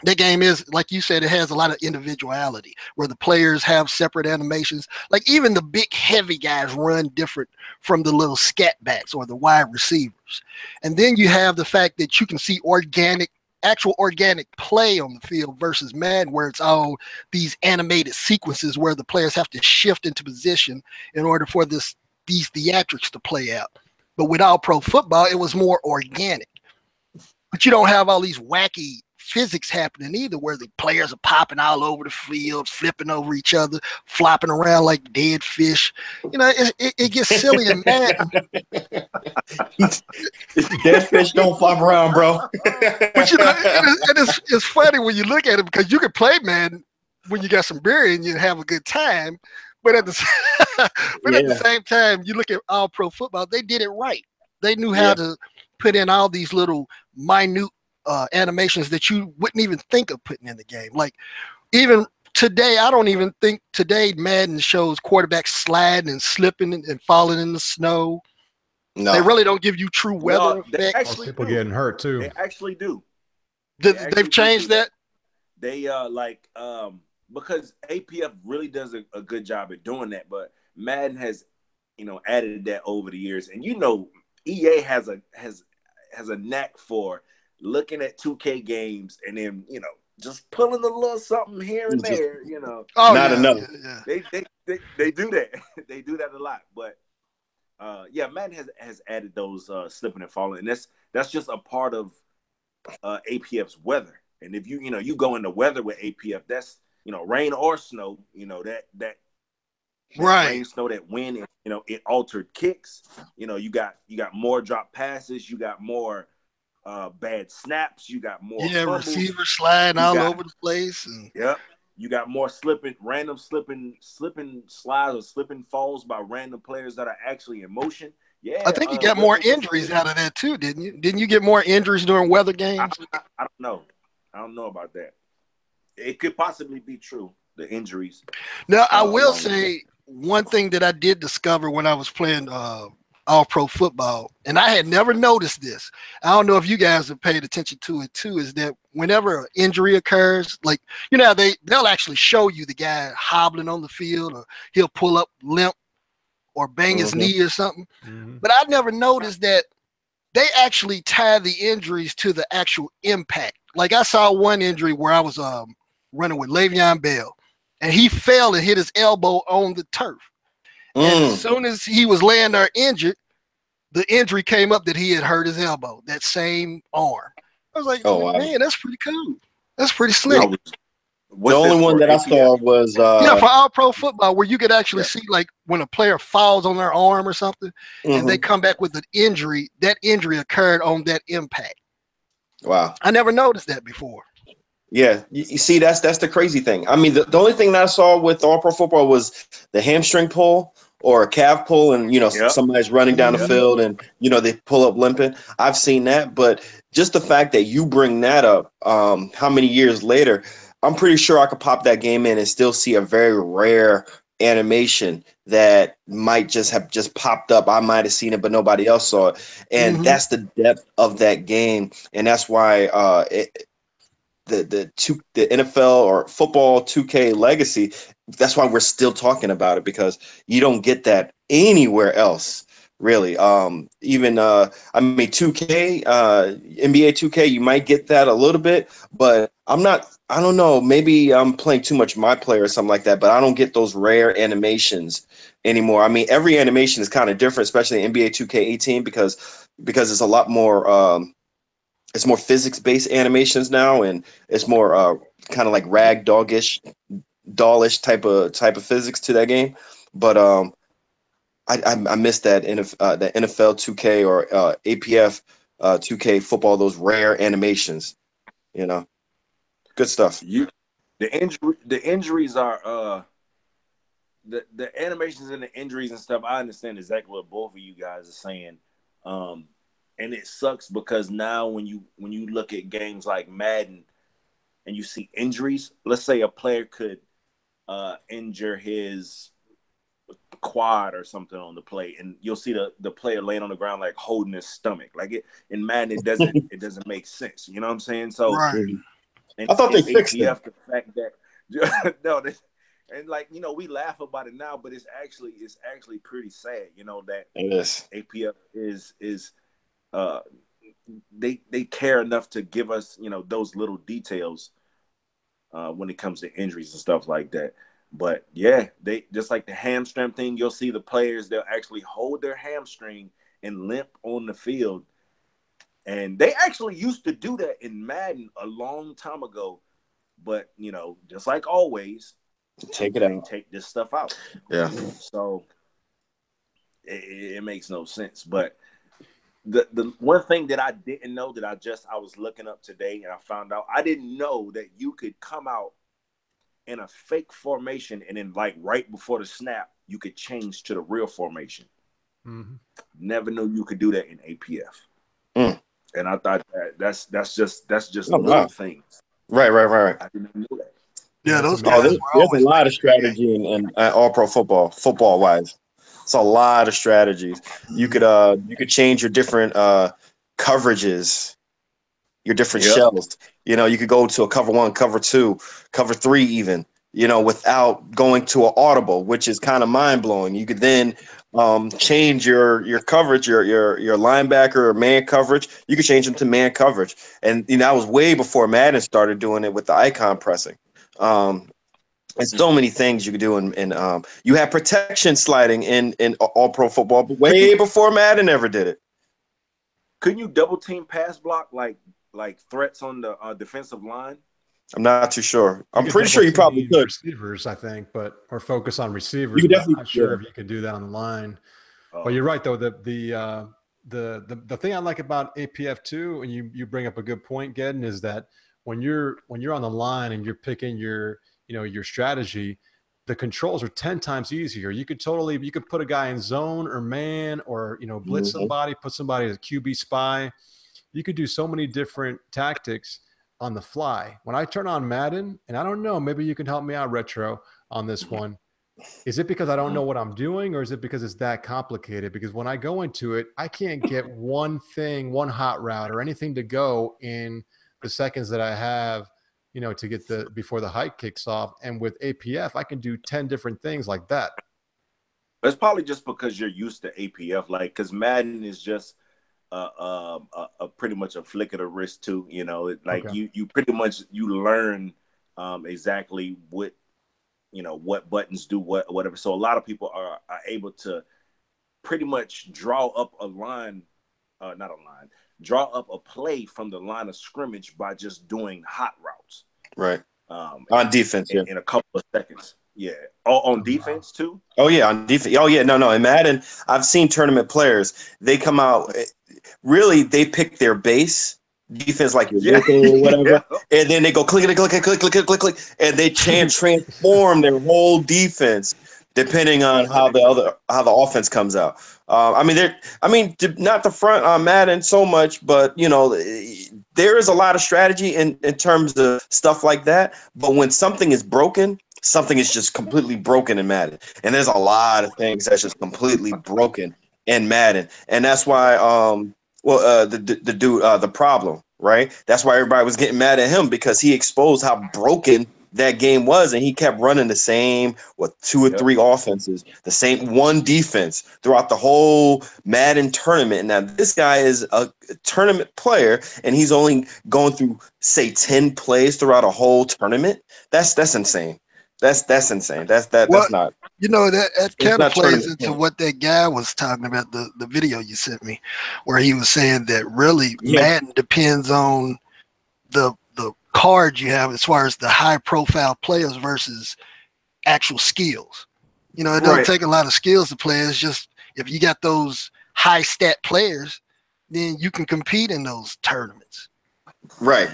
that game is, like you said, it has a lot of individuality where the players have separate animations. Like even the big heavy guys run different from the little scat backs or the wide receivers. And then you have the fact that you can see actual organic play on the field versus Madden, where it's all these animated sequences where the players have to shift into position in order for these theatrics to play out. But with All Pro Football, it was more organic. But you don't have all these wacky physics happening either, where the players are popping all over the field, flipping over each other, flopping around like dead fish. You know, it gets silly and mad. Dead fish don't flop around, bro. But you know, it's funny when you look at it, because you can play Madden when you got some beer and you have a good time. But at the at the same time, you look at All Pro Football, they did it right. They knew how to put in all these little minute animations that you wouldn't even think of putting in the game. Like even today, I don't even think today Madden shows quarterbacks sliding and slipping and falling in the snow. No, They really don't give you true weather they effects. actually People do. getting hurt too. They actually do. They've changed that. They because APF really does a good job at doing that, but Madden has added that over the years. And EA has a knack for looking at 2K games and then just pulling a little something here and there. Oh, not enough. Yeah. They do that. They do that a lot. But Madden has added those slipping and falling, and that's just a part of APF's weather. And if you go into weather with APF, that's rain or snow, that Right. rain, snow, that wind, it altered kicks. You got more drop passes, you got more bad snaps, you got more fumbles, receivers sliding all over the place. And yep. You got more random slipping slides or slipping falls by random players that are actually in motion. Yeah, I think you got more injuries out of that too, didn't you? Didn't you get more injuries during weather games? I don't know. I don't know about that. It could possibly be true, the injuries. Now, I will say one thing that I did discover when I was playing all-pro football, and I had never noticed this. I don't know if you guys have paid attention to it too, is that whenever an injury occurs, like, they'll actually show you the guy hobbling on the field, or he'll pull up limp or bang his knee or something. Mm-hmm. But I never noticed that they actually tie the injuries to the actual impact. Like I saw one injury where I was running with Le'Veon Bell, and he fell and hit his elbow on the turf. And as soon as he was laying there injured, the injury came up that he had hurt his elbow, that same arm. I was like, man, that's pretty cool. That's pretty slick. The only one that I saw was for all pro football, where you could actually see like when a player falls on their arm or something, and they come back with an injury. That injury occurred on that impact. Wow, I never noticed that before. Yeah, you see, that's the crazy thing. I mean, the only thing that I saw with all pro football was the hamstring pull or a calf pull, and somebody's running down the field and they pull up limping. I've seen that, but just the fact that you bring that up, how many years later, I'm pretty sure I could pop that game in and still see a very rare animation that might just have just popped up. I might have seen it, but nobody else saw it, and that's the depth of that game, and that's why the NFL or football 2K legacy, that's why we're still talking about it, because you don't get that anywhere else, really. Even 2K, NBA 2K, you might get that a little bit, but I don't know, maybe I'm playing too much My Player or something like that, but I don't get those rare animations anymore. I mean, every animation is kind of different, especially in NBA 2K18, because it's a lot more it's more physics-based animations now, and it's more kind of like dollish type of physics to that game. But I miss that the NFL 2K or APF 2K football, those rare animations. Good stuff. The injuries are the animations and the injuries and stuff. I understand exactly what both of you guys are saying. And it sucks because now when you look at games like Madden and you see injuries, let's say a player could injure his quad or something on the play, and you'll see the player laying on the ground like holding his stomach. Like in Madden, it doesn't make sense. You know what I'm saying? So I thought they fixed it. The fact that no, and we laugh about it now, but it's actually pretty sad. That it is. APF is they care enough to give us those little details when it comes to injuries and stuff like that. But yeah, they just like the hamstring thing. You'll see the players, they'll actually hold their hamstring and limp on the field, and they actually used to do that in Madden a long time ago. But just like always, take this stuff out. Yeah. So it makes no sense. But the one thing that I didn't know that I was looking up today and I found out, I didn't know that you could come out in a fake formation and then right before the snap, you could change to the real formation. Mm-hmm. Never knew you could do that in APF. And I thought that's just Oh, little wow. things. Right. I didn't know that. Yeah, those Oh, guys were there's a always lot of like strategy in all pro football wise. It's a lot of strategies. You could change your different coverages, your different Yep. shells. You could go to a cover 1, cover 2, cover 3 even, without going to an audible, which is kind of mind blowing. You could then change your coverage, your linebacker or man coverage. You could change them to man coverage. And that was way before Madden started doing it with the icon pressing. And so many things you could do in you have protection sliding in all pro football, but way before Madden ever did it. Couldn't you double team pass block like threats on the defensive line? I'm not too sure. I'm could pretty sure you double probably team could. receivers, I think, or focus on You receivers. could But I'm definitely, not sure if you could do that on the line. But you're right, though. The thing I like about APF2, and you bring up a good point, Gedden, is that when you're on the line and you're picking your strategy, the controls are 10 times easier. You could put a guy in zone or man, or blitz somebody, put somebody as a QB spy. You could do so many different tactics on the fly. When I turn on Madden, and I don't know, maybe you can help me out, Retro, on this one. Is it because I don't know what I'm doing, or is it because it's that complicated? Because when I go into it, I can't get one hot route or anything to go in the seconds that I have, to get before the hike kicks off. And with APF, I can do 10 different things like that. It's probably just because you're used to APF, because Madden is just pretty much a flick of the wrist too. Okay. you pretty much learn exactly what buttons do whatever. So a lot of people are able to pretty much draw up a line, draw up a play from the line of scrimmage by just doing hot routes. Right. On defense, in a couple of seconds. Yeah. Oh, on defense too? Oh yeah, on defense. Oh yeah, no. In Madden, I've seen tournament players. They come out, really, they pick their base defense, like your or whatever, and then they go click, and they transform their whole defense depending on how the offense comes out. Not the front on Madden so much, but there is a lot of strategy in terms of stuff like that. But when something is broken, something is just completely broken in Madden, and there's a lot of things that's just completely broken in Madden, and that's why the dude, the problem, right? That's why everybody was getting mad at him, because he exposed how broken that game was, and he kept running the same 2 or 3 offenses, the same one defense throughout the whole Madden tournament. Now this guy is a tournament player, and he's only going through, say, 10 plays throughout a whole tournament. That's insane. That's insane. That's not. That kind of plays into what that guy was talking about, the video you sent me, where he was saying that really Madden depends on the cards you have as far as the high profile players versus actual skills. It doesn't take a lot of skills to play. It's just, if you got those high stat players, then you can compete in those tournaments. Right.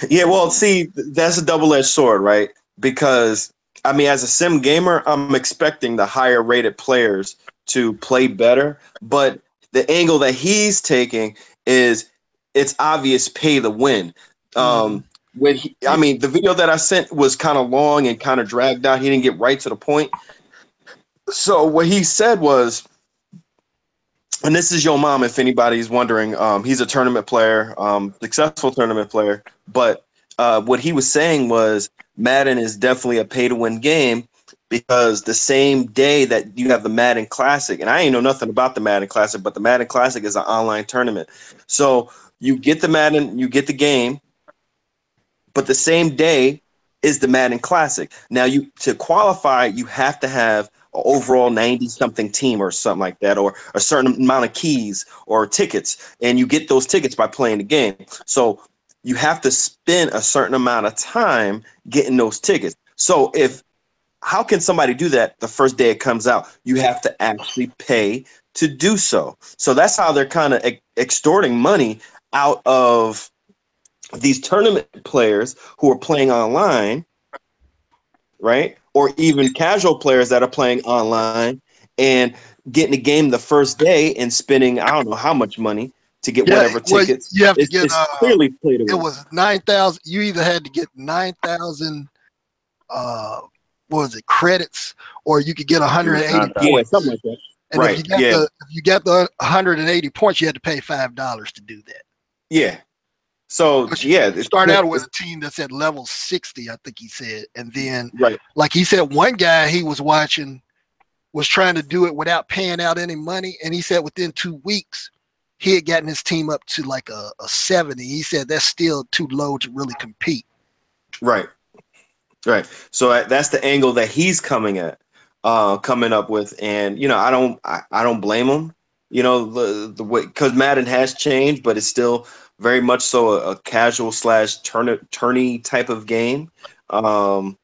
Yeah, well, see, that's a double-edged sword, right? Because as a sim gamer, I'm expecting the higher rated players to play better, but the angle that he's taking is, it's obvious pay to win. The video that I sent was kind of long and kind of dragged out. He didn't get right to the point. So what he said was, and this is Yo Mom, if anybody's wondering, he's a tournament player, successful tournament player, but what he was saying was, Madden is definitely a pay-to-win game, because the same day that you have the Madden Classic, and I ain't know nothing about the Madden Classic, but the Madden Classic is an online tournament. So you get the Madden, you get the game, but the same day is the Madden Classic. Now, to qualify, you have to have an overall 90-something team or something like that, or a certain amount of keys or tickets, and you get those tickets by playing the game. So you have to spend a certain amount of time getting those tickets. So how can somebody do that the first day it comes out? You have to actually pay to do so. So that's how they're kind of extorting money out of these tournament players who are playing online, right? Or even casual players that are playing online and getting a game the first day and spending, I don't know how much money to get whatever tickets. You have to get. It's clearly play to it win. was 9,000. You either had to get 9,000. What was it, credits, or you could get 180 points. Yeah, something like that. And right. if you got the 180 points, you had to pay $5 to do that. Yeah. So start out with a team that's at level 60, I think he said, and then right. like he said, one guy he was watching was trying to do it without paying out any money, and he said within 2 weeks he had gotten his team up to like a 70. He said that's still too low to really compete. Right. Right. So that's the angle that he's coming up with, and I don't blame him. The way, because Madden has changed, but it's still very much so a casual / tourney type of game. But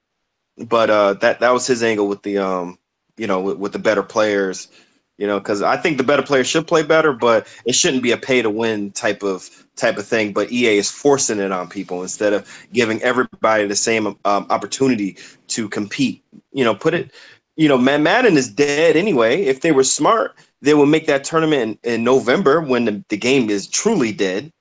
that was his angle with the with the better players. Because I think the better players should play better, but it shouldn't be a pay to win type of thing. But EA is forcing it on people instead of giving everybody the same opportunity to compete. Madden is dead anyway. If they were smart, they would make that tournament in November when the game is truly dead,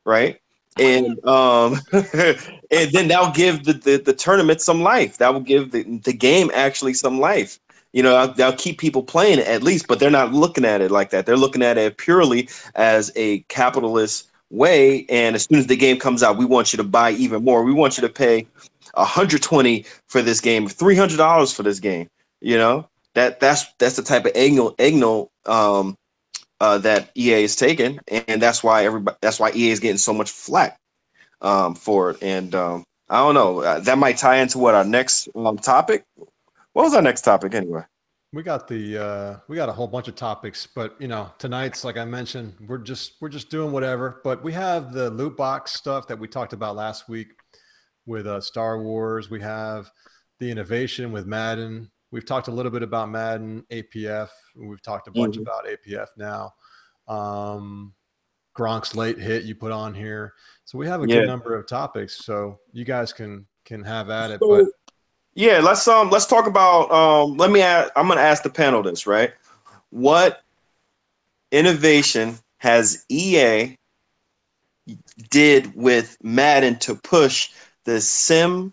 right? And and then that'll give the tournament some life. That will give the game actually some life. They'll keep people playing it at least, but they're not looking at it like that. They're looking at it purely as a capitalist way. And as soon as the game comes out, we want you to buy even more. We want you to pay $120 for this game, $300 for this game. That's the type of angle that EA is taking, and that's why EA is getting so much flack for it. And I don't know. That might tie into what our next topic. What was our next topic anyway? We got a whole bunch of topics, but tonight's, like I mentioned, we're just doing whatever. But we have the loot box stuff that we talked about last week with Star Wars. We have the innovation with Madden. We've talked a little bit about Madden, APF. We've talked a bunch about APF now. Gronk's late hit you put on here. So we have a good number of topics. So you guys can have at it. But yeah, let's talk about I'm gonna ask the panel this, right? What innovation has EA did with Madden to push the sim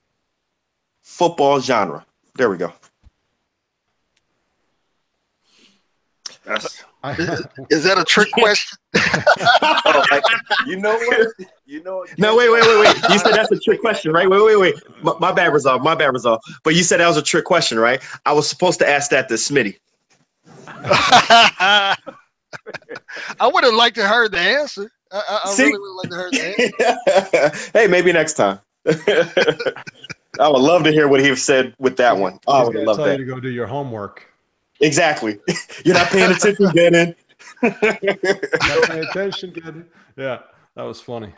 football genre? There we go. Is that a trick question? You know what? No, wait. You said that's a trick question, right? Wait. My bad, Rezolve. But you said that was a trick question, right? I was supposed to ask that to Smitty. I would have liked to heard the answer. I really would like to heard the answer. Hey, maybe next time. I would love to hear what he said with that one. I would love that. You to go do your homework. Exactly. You're not paying attention, Gedden. Not paying attention, Gedden. Yeah, that was funny.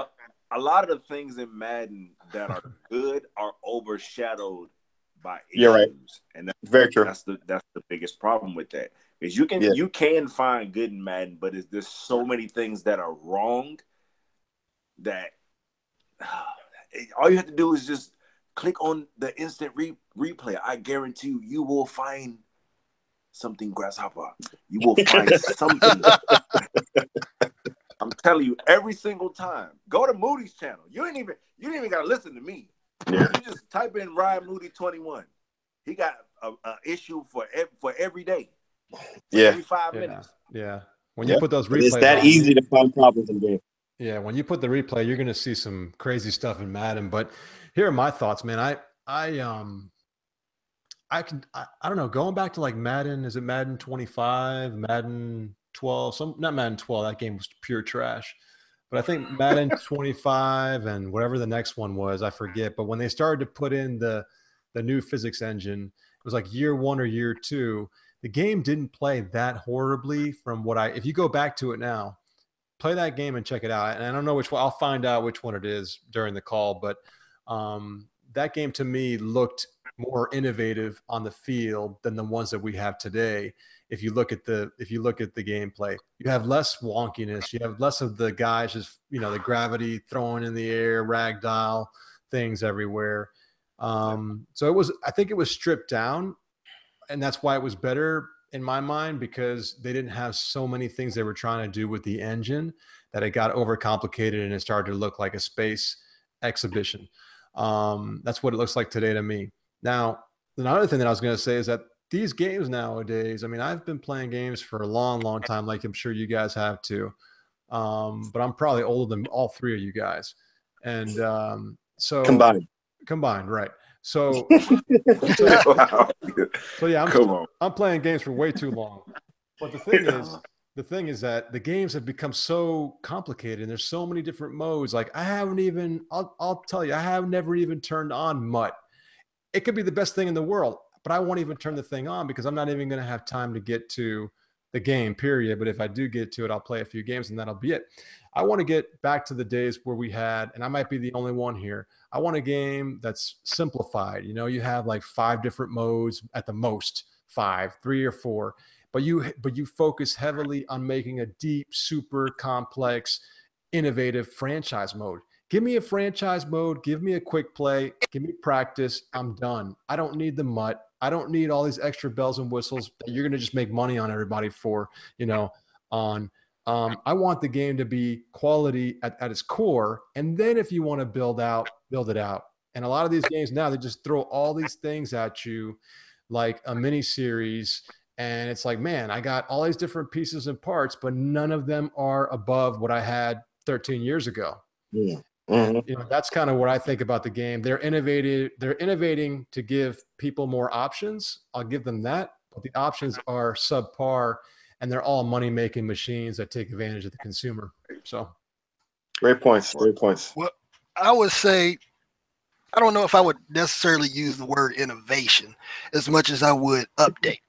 A lot of the things in Madden that are good are overshadowed by issues. You're right. And that's very true. That's the biggest problem with that. Is you can find good in Madden, but there's so many things that are wrong that all you have to do is just click on the instant replay. I guarantee you will find something, grasshopper. You will find something. I'm telling you, every single time. Go to Moody's channel. You ain't even gotta listen to me. Yeah. You just type in Ryan Moody 21. He got a issue for every day. Every 5 minutes. Yeah. When you put those replays, it's that easy to find problems in the game. Yeah, when you put the replay, you're gonna see some crazy stuff in Madden. But here are my thoughts, man. I don't know, going back to like Madden, is it Madden 25, Madden 12, not Madden 12, that game was pure trash. But I think Madden 25 and whatever the next one was, I forget. But when they started to put in the new physics engine, it was like year 1 or year 2. The game didn't play that horribly from what if you go back to it now, play that game and check it out. And I don't know which one, I'll find out which one it is during the call. But that game to me looked more innovative on the field than the ones that we have today. If you look at the gameplay, you have less wonkiness. You have less of the guys just, the gravity throwing in the air, ragdoll things everywhere. So I think it was stripped down, and that's why it was better. in my mind because they didn't have so many things they were trying to do with the engine that it got overcomplicated and it started to look like a space exhibition. That's what it looks like today to me. Now, another thing that I was going to say is that these games nowadays, I mean, I've been playing games for a long, long time, like I'm sure you guys have too. But I'm probably older than all three of you guys. And so combined, right. So, Wow. so yeah, Come I'm playing games for way too long. But the thing is that the games have become so complicated and there's so many different modes. Like I'll tell you, I have never even turned on MUT. It could be the best thing in the world, but I won't even turn the thing on because I'm not even going to have time to get to the game, period. But if I do get to it, I'll play a few games and that'll be it. I want to get back to the days where we had, and I might be the only one here, I want a game that's simplified. You know, you have like 5 different modes at the most, 5, 3 or 4, but you focus heavily on making a deep, super complex, innovative franchise mode. Give me a franchise mode. Give me a quick play. Give me practice. I'm done. I don't need the MUT. I don't need all these extra bells and whistles that you're going to just make money on everybody for, I want the game to be quality at its core. And then if you want to build it out. And a lot of these games now, they just throw all these things at you like a mini series. And it's like, man, I got all these different pieces and parts, but none of them are above what I had 13 years ago. Yeah. And, that's kind of what I think about the game. They're innovating to give people more options. I'll give them that, but the options are subpar, and they're all money-making machines that take advantage of the consumer. So, great points. Well, I would say, I don't know if I would necessarily use the word innovation as much as I would update.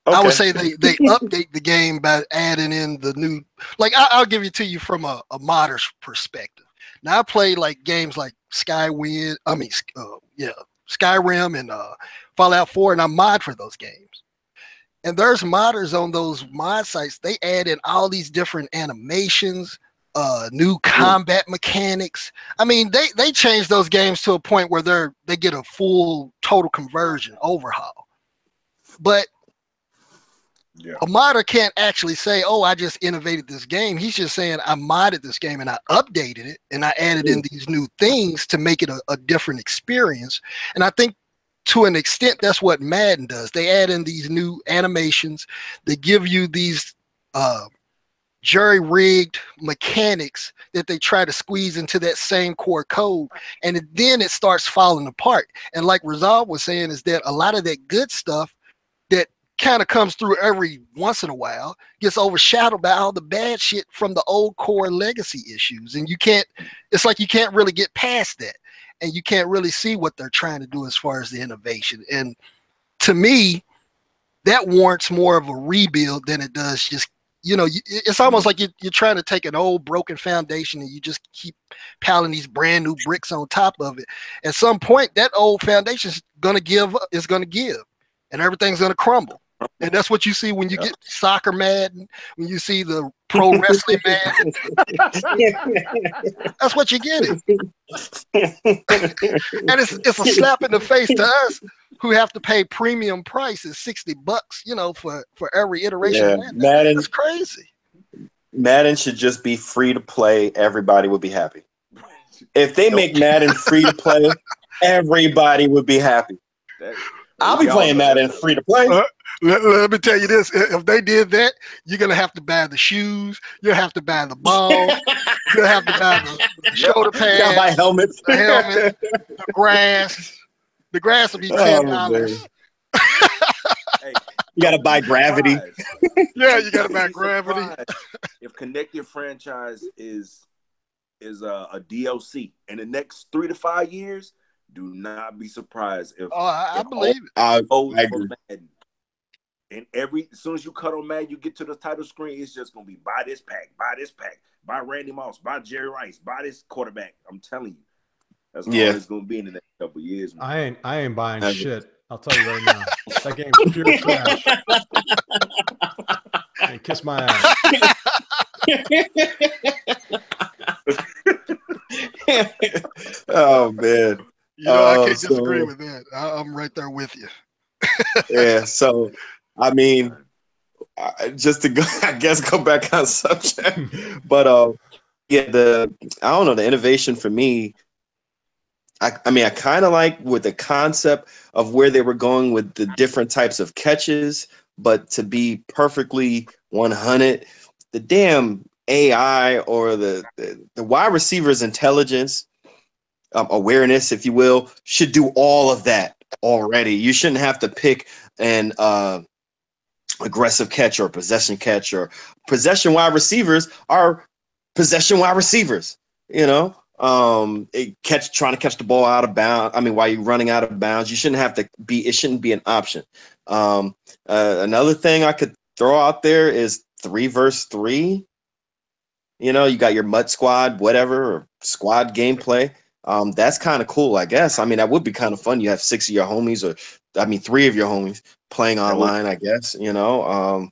Okay. I would say they update the game by adding in the new, like I'll give it to you from a modder's perspective. Now I play like games like Skyrim and Fallout 4, and I mod for those games. And there's modders on those mod sites. They add in all these different animations, new combat mechanics. I mean, they change those games to a point where they get a full total conversion overhaul. But a modder can't actually say, oh, I just innovated this game. He's just saying I modded this game and I updated it and I added in these new things to make it a different experience. And I think to an extent, that's what Madden does. They add in these new animations. They give you these jury-rigged mechanics that they try to squeeze into that same core code. And then it starts falling apart. And like Rezolve was saying, is that a lot of that good stuff that kind of comes through every once in a while gets overshadowed by all the bad shit from the old core legacy issues. And it's like you can't really get past that. And you can't really see what they're trying to do as far as the innovation. And to me, that warrants more of a rebuild than it does just, it's almost like you're trying to take an old broken foundation and you just keep piling these brand new bricks on top of it. At some point, that old foundation is going to give, and everything's going to crumble. And that's what you see when you get soccer Madden, when you see the pro wrestling Madden. That's what you're getting. And it's a slap in the face to us who have to pay premium prices, $60, for every iteration of Madden. That's crazy. Madden should just be free to play. Everybody would be happy. If they make Madden free to play, everybody would be happy. I'll be playing Madden free to play. Let me tell you this. If they did that, you're going to have to buy the shoes. You'll have to buy the ball. You'll have to buy the shoulder pads. You got to buy helmets. The helmet. The grass. The grass will be $10. Hey, you got to buy gravity. Yeah, you got to buy gravity. If Connected Franchise is a DLC in the next 3 to 5 years, do not be surprised if I believe it. I agree. And as soon as you cut on Madden, you get to the title screen, it's just gonna be buy this pack, buy Randy Moss, buy Jerry Rice, buy this quarterback. I'm telling you, that's all it's gonna be in the next couple of years. Man. I ain't buying shit. I'll tell you right now. That game's pure trash. Hey, kiss my ass. Oh man. I can't disagree with that. I'm right there with you. Yeah, so I mean, just to go, I guess go back on subject, but yeah, I don't know, the innovation for me. I mean, I kind of like with the concept of where they were going with the different types of catches, but to be perfectly 100, the damn AI or the wide receiver's intelligence, awareness, if you will, should do all of that already. You shouldn't have to pick an aggressive catch or possession catch, or possession wide receivers are possession wide receivers, you know. Trying to catch the ball out of bounds. I mean, while you're running out of bounds, you shouldn't have to be. It shouldn't be an option. Another thing I could throw out there is 3 versus 3. You know, you got your mud squad, whatever, or squad gameplay. That's kind of cool, I guess. I mean, that would be kind of fun. You have 6 of your homies, or 3 of your homies playing online, I guess. You know.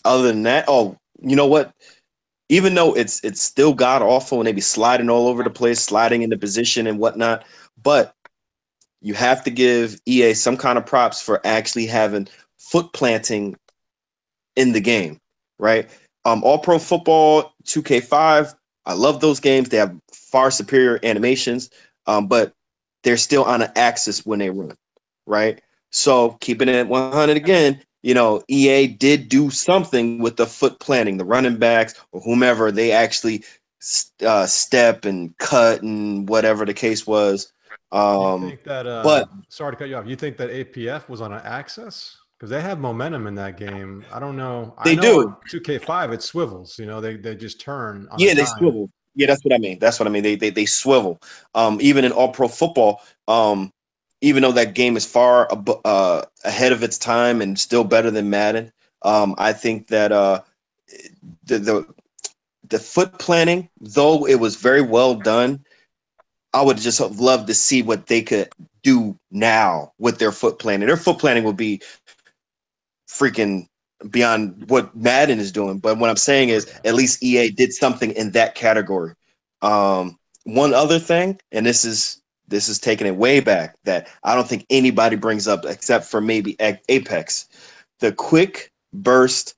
Other than that, oh, you know what? Even though it's still god awful and they be sliding all over the place, sliding into position and whatnot, but you have to give EA some kind of props for actually having foot planting in the game, right? All Pro Football 2K5, I love those games. They have far superior animations, but they're still on an axis when they run, right? So keeping it at 100 again, you know, EA did do something with the foot planting, the running backs or whomever, they actually step and cut and whatever the case was. You think that, but sorry to cut you off. You think that APF was on an axis? Because they have momentum in that game. I don't know. They do. 2K5, it swivels. You know, they just turn. On they swivel. Yeah, that's what I mean. That's what I mean. They swivel. Even in All Pro Football, even though that game is far ahead of its time and still better than Madden, I think that the foot planning, though it was very well done, I would just have loved to see what they could do now with their foot planning. Their foot planning would be freaking beyond what Madden is doing. But what I'm saying is, at least EA did something in that category. One other thing, and this is taking it way back, that I don't think anybody brings up except for maybe Apex, the quick burst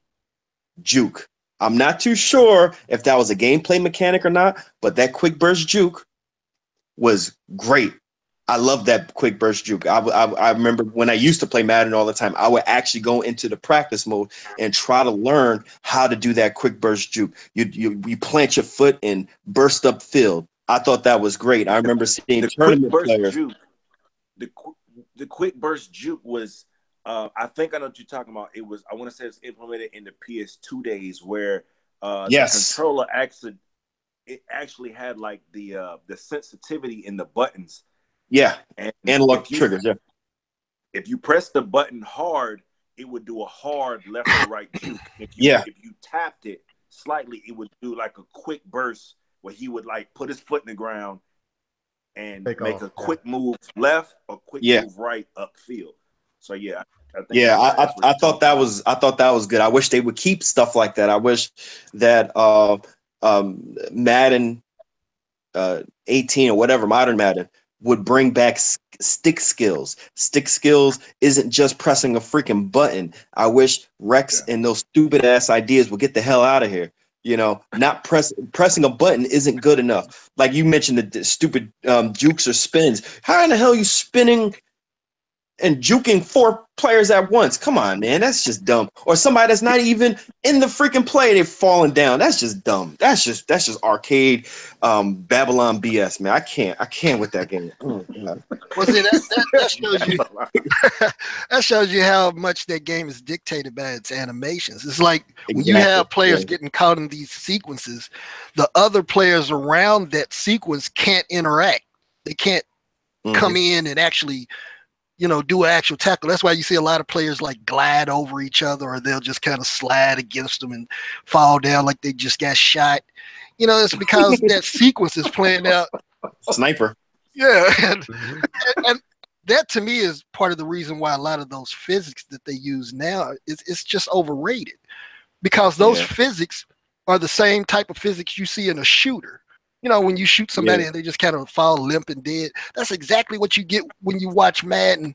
juke. I'm not too sure if that was a gameplay mechanic or not, but that quick burst juke was great. I love that quick burst juke. I remember when I used to play Madden all the time, I would actually go into the practice mode and try to learn how to do that quick burst juke. You plant your foot and burst up field. I thought that was great. I remember seeing the tournament quick burst players. Juke, the quick burst juke was, I think I know what you're talking about. It was, I want to say it's implemented in the PS2 days where the controller actually had like the sensitivity in the buttons. Yeah, and analog triggers. Yeah, if you press the button hard, it would do a hard left or right juke. If you tapped it slightly, it would do like a quick burst where he would like put his foot in the ground and make a quick move left or quick move right upfield. So I thought that was good. I wish they would keep stuff like that. I wish that Madden 18 or whatever, modern Madden, would bring back stick skills. Stick skills isn't just pressing a freaking button. I wish Rex and those stupid ass ideas would get the hell out of here. You know, not pressing a button isn't good enough. Like you mentioned, the stupid jukes or spins. How in the hell are you spinning and juking 4 players at once? Come on, man, that's just dumb. Or somebody that's not even in the freaking play, they've fallen down. That's just dumb. That's just arcade Babylon BS, man. I can't with that game. Well, see, that shows you that shows you how much that game is dictated by its animations. It's like when you have players getting caught in these sequences, the other players around that sequence can't interact. They can't come in and actually, you know, do an actual tackle. That's why you see a lot of players like glide over each other, or they'll just kind of slide against them and fall down like they just got shot. You know, it's because that sequence is playing out. Sniper. Yeah. And that to me is part of the reason why a lot of those physics that they use now it's just overrated, because those physics are the same type of physics you see in a shooter. You know, when you shoot somebody and they just kind of fall limp and dead, that's exactly what you get when you watch Madden.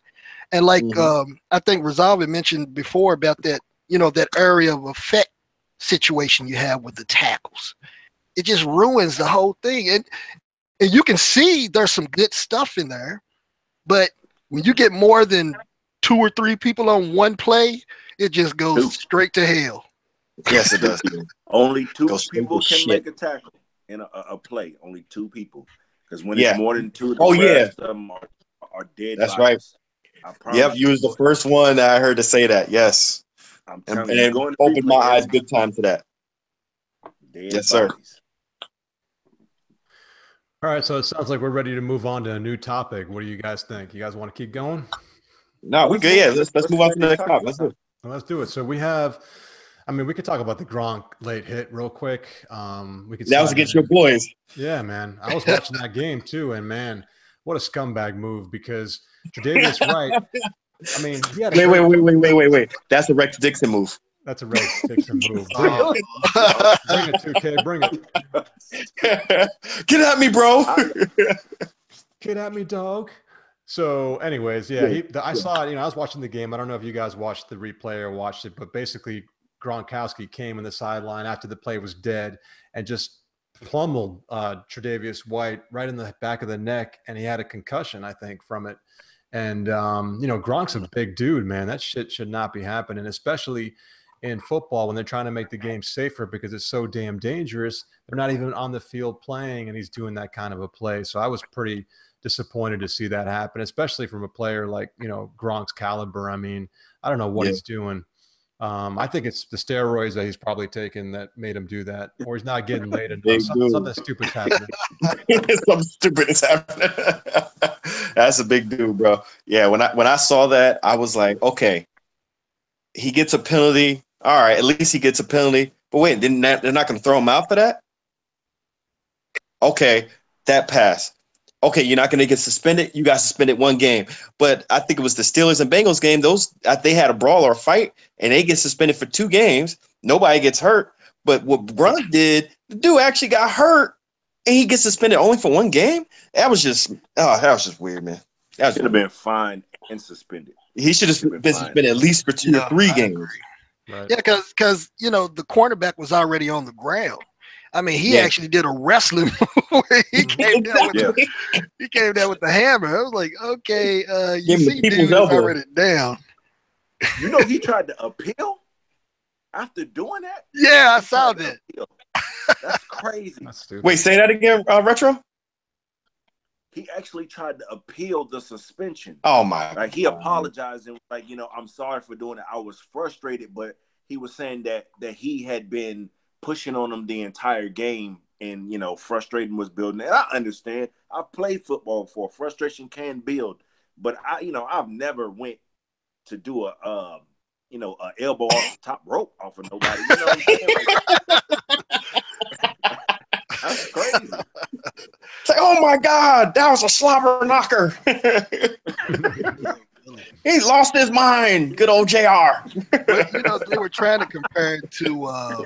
And like I think Rezolve mentioned before about that, that area of effect situation you have with the tackles. It just ruins the whole thing. And you can see there's some good stuff in there, but when you get more than 2 or 3 people on one play, it just goes straight to hell. Yes, it does. Only 2 people can make a tackle in a play. Only 2 people. Because when it's more than 2, the rest of them are dead. That's bodies. Right. Yep, you was the first one that I heard to say that. Yes. I'm telling you, and opened my eyes big time to that. Yes, sir. All right, so it sounds like we're ready to move on to a new topic. What do you guys think? You guys want to keep going? No, we're good. Yeah, let's move on to the next topic. Let's do it. So we have, we could talk about the Gronk late hit real quick. We could. That was against your boys. Yeah, man. I was watching that game too, and man, what a scumbag move, because Tre'Davious White. He had wait. That's a Rex Dixon move. That's a Rex Dixon move. Bring it, 2K. Bring it. Get at me, bro. Get at me, dog. So, anyways, yeah, I saw it. I was watching the game. I don't know if you guys watched the replay or watched it, but basically, Gronkowski came in the sideline after the play was dead and just plummeled Tre'Davious White right in the back of the neck, and he had a concussion, I think, from it. And Gronk's a big dude, man. That shit should not be happening, especially in football when they're trying to make the game safer because it's so damn dangerous. They're not even on the field playing, and he's doing that kind of a play. So I was pretty disappointed to see that happen, especially from a player like, Gronk's caliber. I don't know what he's doing. I think it's the steroids that he's probably taken that made him do that, or he's not getting laid enough. Something stupid's happening. Something stupid is happening. That's a big dude, bro. Yeah, when I saw that, I was like, okay, he gets a penalty. All right, at least he gets a penalty. But wait, they're not going to throw him out for that? Okay, that pass. Okay, you're not going to get suspended. You got suspended 1 game. But I think it was the Steelers and Bengals game. They had a brawl or a fight, and they get suspended for 2 games. Nobody gets hurt. But what Gronk did, the dude actually got hurt, and he gets suspended only for 1 game. That was just weird, man. That should have been fined and suspended. He should have been suspended at least for 2 or 3 games. Right. Yeah, because the cornerback was already on the ground. He actually did a wrestling move. He came down with the hammer. I was like, okay, you see, dude already down. He tried to appeal after doing that. Yeah, I saw that. That's crazy. That's stupid. Wait, say that again, Retro. He actually tried to appeal the suspension. Oh my! Like he apologized and like, I'm sorry for doing it. I was frustrated, but he was saying that he had been pushing on him the entire game, and frustration was building. And I understand. I've played football before. Frustration can build, but I've never went to do a elbow off the top rope off of nobody. You know what I'm saying? That's crazy. It's like, oh my God, that was a slobber knocker. He lost his mind. Good old JR. But, they were trying to compare it to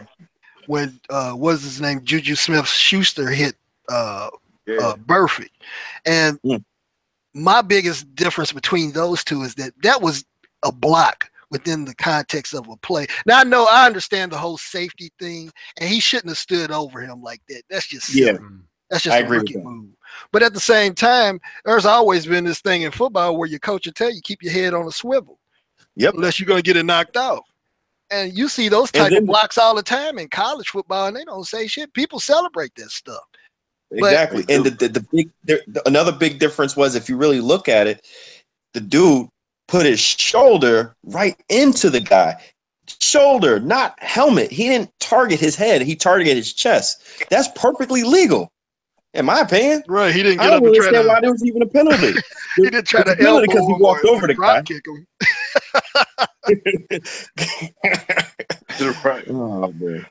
when what's his name, Juju Smith-Schuster hit Burfict. And my biggest difference between those two is that was a block within the context of a play. Now I understand the whole safety thing, and he shouldn't have stood over him like that. That's just silly. Yeah. That's just a rookie move. But at the same time, there's always been this thing in football where your coach will tell you keep your head on a swivel. Yep. Unless you're gonna get it knocked off. And you see those type of blocks all the time in college football, and they don't say shit. People celebrate that stuff. Exactly. And another big difference was, if you really look at it, the dude put his shoulder right into the guy. Shoulder, not helmet. He didn't target his head. He targeted his chest. That's perfectly legal, in my opinion. Right. He didn't get I up don't and try understand to. why there was even a penalty. He didn't try to elbow because he walked over the guy. Kick him. Right. Oh man.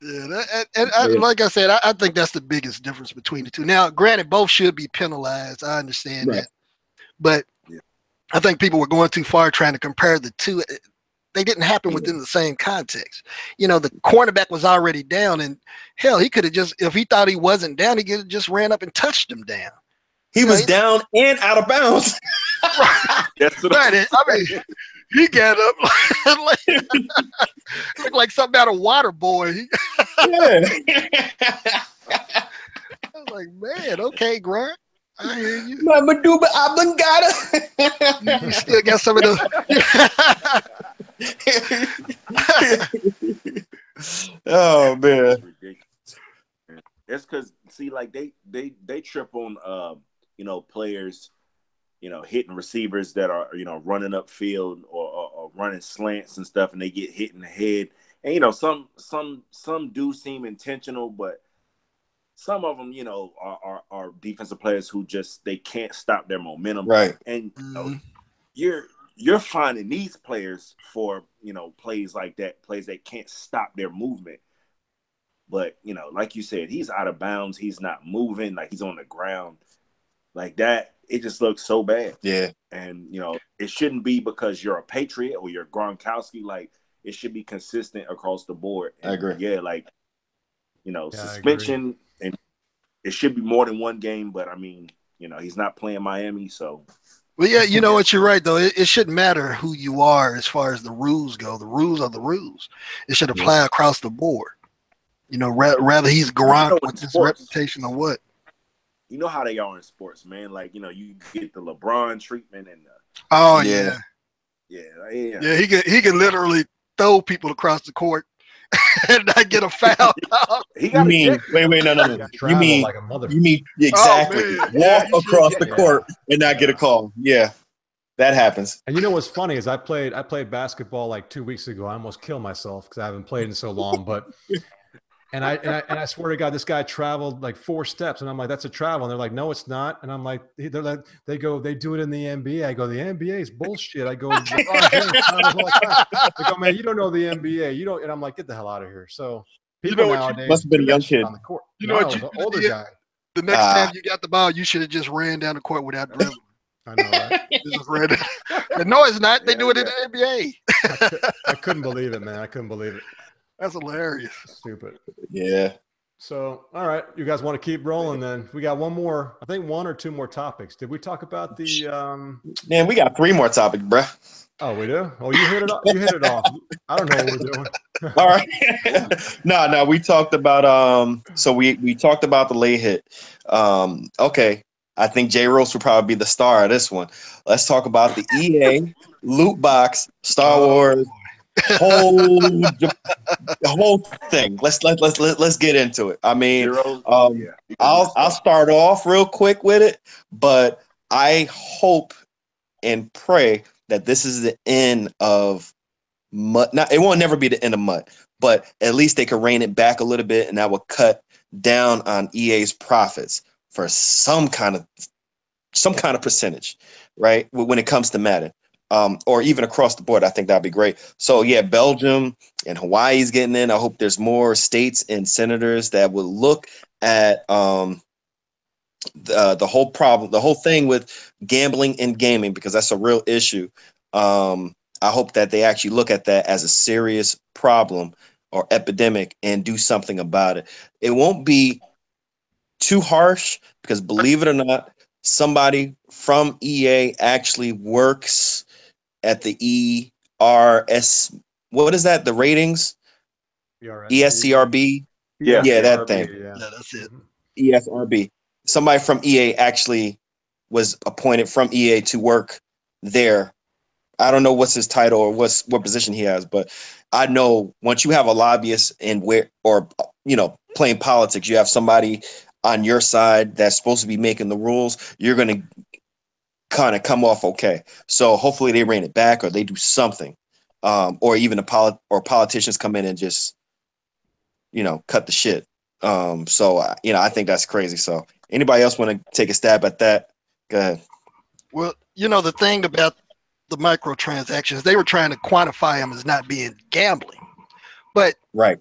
Yeah, and like I said, I think that's the biggest difference between the two. Now, granted, both should be penalized. I understand that, but I think people were going too far trying to compare the two. They didn't happen within the same context. The cornerback was already down, and hell, he could have just, if he thought he wasn't down, he could have just ran up and touched him down. He was down and out of bounds. That's what right. He got up like, looked like something out of Water Boy. Yeah. I was like, man, okay, Gronk, I hear you. Mama Duba Abangada. You still got some of the. Oh man, It's ridiculous. It's because see, like they trip on players, hitting receivers that are running upfield or running slants and stuff, and they get hit in the head. And some do seem intentional, but some of them, are defensive players who just they can't stop their momentum. right? And you're finding these players for plays like that, plays that can't stop their movement. But like you said, he's out of bounds. He's not moving. Like he's on the ground, like that. It just looks so bad. Yeah. And it shouldn't be because you're a Patriot or you're Gronkowski. Like it should be consistent across the board. And, I agree. Yeah, like suspension, and it should be more than one game. But I mean, he's not playing Miami, so. Well, yeah, you know what? You're right, though. It shouldn't matter who you are as far as the rules go. The rules are the rules. It should apply across the board. Rather he's Gronk with his reputation or what. You know how they are in sports, man. Like, you get the LeBron treatment and oh yeah. Yeah. He can literally throw people across the court and not get a foul. You mean wait, no. You mean exactly walk across the court and not get a call. Yeah. That happens. And you know what's funny is I played basketball like 2 weeks ago. I almost killed myself because I haven't played in so long. But and I swear to God, this guy traveled like 4 steps, and I'm like, that's a travel. And they're like, no, it's not. And I'm like, they do it in the NBA. I go, the NBA is bullshit. I go, they go, man, you don't know the NBA. You don't. And I'm like, get the hell out of here. So people nowadays must have been a young kid on the court. You know what? An older guy. The next time you got the ball, you should have just ran down the court without dribbling. I know, right? No, it's not. They do it in the NBA. I couldn't believe it, man. I couldn't believe it. That's hilarious. Stupid. Yeah. So, all right, you guys want to keep rolling then? We got one more, I think 1 or 2 more topics. Did we talk about the Man, we got 3 more topics, bruh. Oh, we do? Oh, you hit it off. You hit it off. I don't know what we're doing. All right. No, we talked about so we talked about the late hit. Okay. I think Jerros will probably be the star of this one. Let's talk about the EA loot box Star Wars the whole thing. Let's get into it. I mean, I'll start off real quick with it, but I hope and pray that this is the end of MUT. Now, it won't never be the end of MUT, but at least they could rein it back a little bit, and that will cut down on EA's profits for some kind of percentage, right? When it comes to Madden. Or even across the board, I think that'd be great. So yeah, Belgium and Hawaii's getting in. I hope there's more states and senators that will look at the whole problem, the whole thing with gambling and gaming, because that's a real issue. I hope that they actually look at that as a serious problem or epidemic and do something about it. It won't be too harsh because, believe it or not, somebody from EA actually works at the ERS. What is that? The ratings? ESCRB? Yeah, that thing. Yeah, that's it. ESRB. Somebody from EA actually was appointed from EA to work there. I don't know what's his title or what position he has, but I know once you have a lobbyist playing politics, you have somebody on your side that's supposed to be making the rules, you're going to kind of come off okay. So hopefully they rein it back or they do something, or even politicians come in and just, cut the shit. I think that's crazy. So anybody else want to take a stab at that? Go ahead. Well, the thing about the microtransactions, they were trying to quantify them as not being gambling, but right.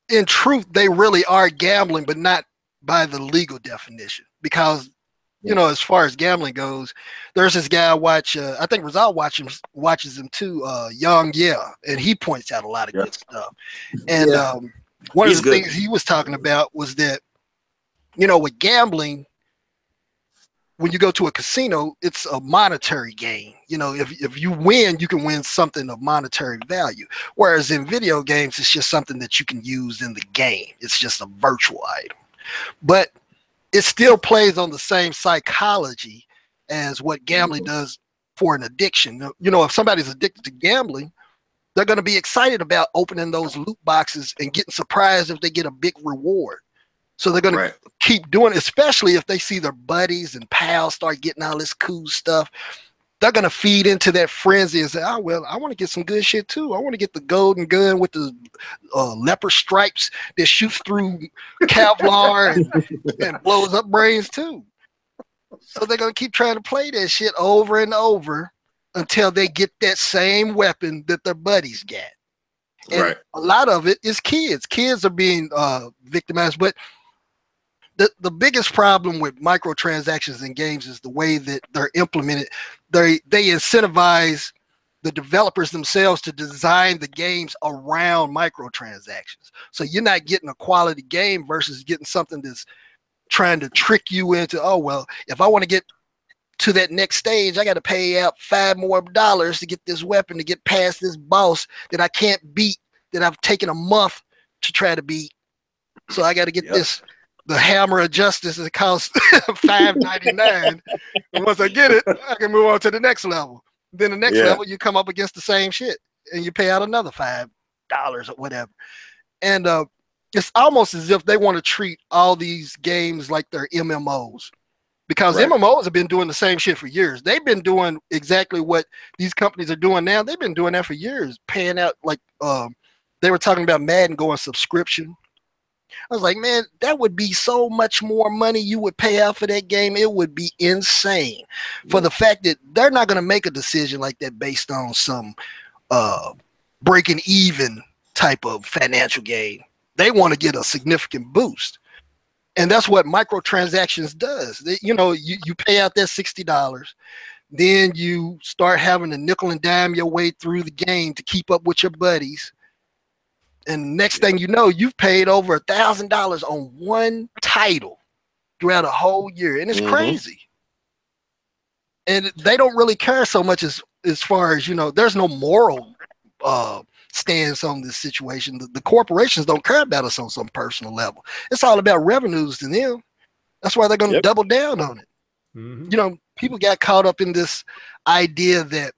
In truth, they really are gambling, but not by the legal definition, because as far as gambling goes, there's this guy I watch. I think Rezolve watches him too. Young, and he points out a lot of good stuff. And one of the things he was talking about was that with gambling, when you go to a casino, it's a monetary gain. You know, if you win, you can win something of monetary value. Whereas in video games, it's just something that you can use in the game. It's just a virtual item. But it still plays on the same psychology as what gambling does for an addiction. You know, if somebody's addicted to gambling, they're going to be excited about opening those loot boxes and getting surprised if they get a big reward. So they're going to keep doing it, especially if they see their buddies and pals start getting all this cool stuff. They're going to feed into that frenzy and say, oh, well, I want to get some good shit too. I want to get the golden gun with the leopard stripes that shoots through Kevlar and blows up brains too. So they're going to keep trying to play that shit over and over until they get that same weapon that their buddies got. And a lot of it is kids. Kids are being victimized, but the biggest problem with microtransactions in games is the way that they're implemented. They incentivize the developers themselves to design the games around microtransactions. So you're not getting a quality game versus getting something that's trying to trick you into, oh, well, if I want to get to that next stage, I got to pay out $5 more to get this weapon to get past this boss that I can't beat, that I've taken a month to try to beat. So I got to get the hammer of justice that costs $5.99. And once I get it, I can move on to the next level. Then the next level, you come up against the same shit and you pay out another $5 or whatever. And it's almost as if they want to treat all these games like they're MMOs, because MMOs have been doing the same shit for years. They've been doing exactly what these companies are doing now. They've been doing that for years, paying out like they were talking about Madden going subscription. I was like, man, that would be so much more money you would pay out for that game. It would be insane for the fact that they're not going to make a decision like that based on some breaking even type of financial gain. They want to get a significant boost. And that's what microtransactions does. You know, you pay out that $60. Then you start having to nickel and dime your way through the game to keep up with your buddies. And next thing you know, you've paid over $1,000 on one title throughout a whole year. And it's crazy. And they don't really care so much as far as, you know, there's no moral stance on this situation. The corporations don't care about us on some personal level. It's all about revenues to them. That's why they're going to double down on it. You know, people got caught up in this idea that,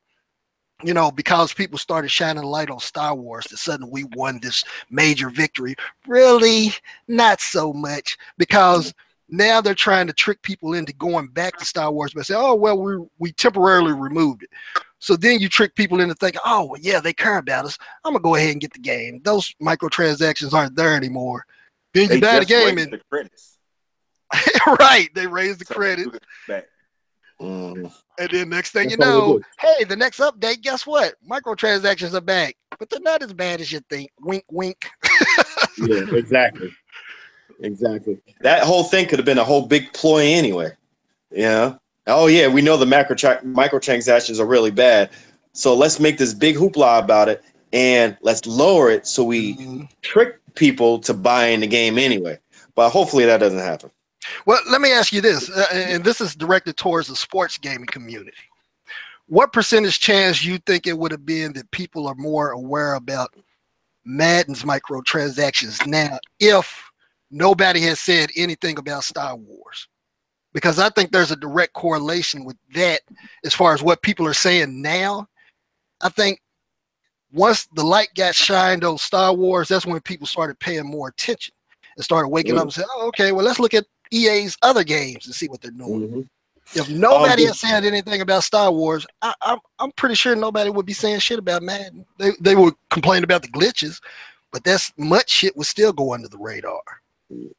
you know, because people started shining a light on Star Wars, that suddenly we won this major victory. Really, not so much, because now they're trying to trick people into going back to Star Wars by saying, oh, well, we temporarily removed it. So then you trick people into thinking, oh, well, yeah, they care about us. I'm going to go ahead and get the game. Those microtransactions aren't there anymore. Then you buy the game. And the credits. Right. They raise the credit. And then next thing you know, hey, the next update, guess what? Microtransactions are back, but they're not as bad as you think. Wink, wink. Yeah, exactly. Exactly. That whole thing could have been a whole big ploy anyway. Yeah. Oh, yeah, we know the microtransactions are really bad. So let's make this big hoopla about it and let's lower it so we trick people to buy in the game anyway. But hopefully that doesn't happen. Well, let me ask you this, and this is directed towards the sports gaming community. What percentage chance you think it would have been that people are more aware about Madden's microtransactions now if nobody has said anything about Star Wars? Because I think there's a direct correlation with that as far as what people are saying now. I think once the light got shined on Star Wars, that's when people started paying more attention and started waking up and saying, oh, okay, well, let's look at EA's other games and see what they're doing. If nobody has said anything about Star Wars, I'm pretty sure nobody would be saying shit about Madden. They would complain about the glitches, but that's much shit would still go under the radar.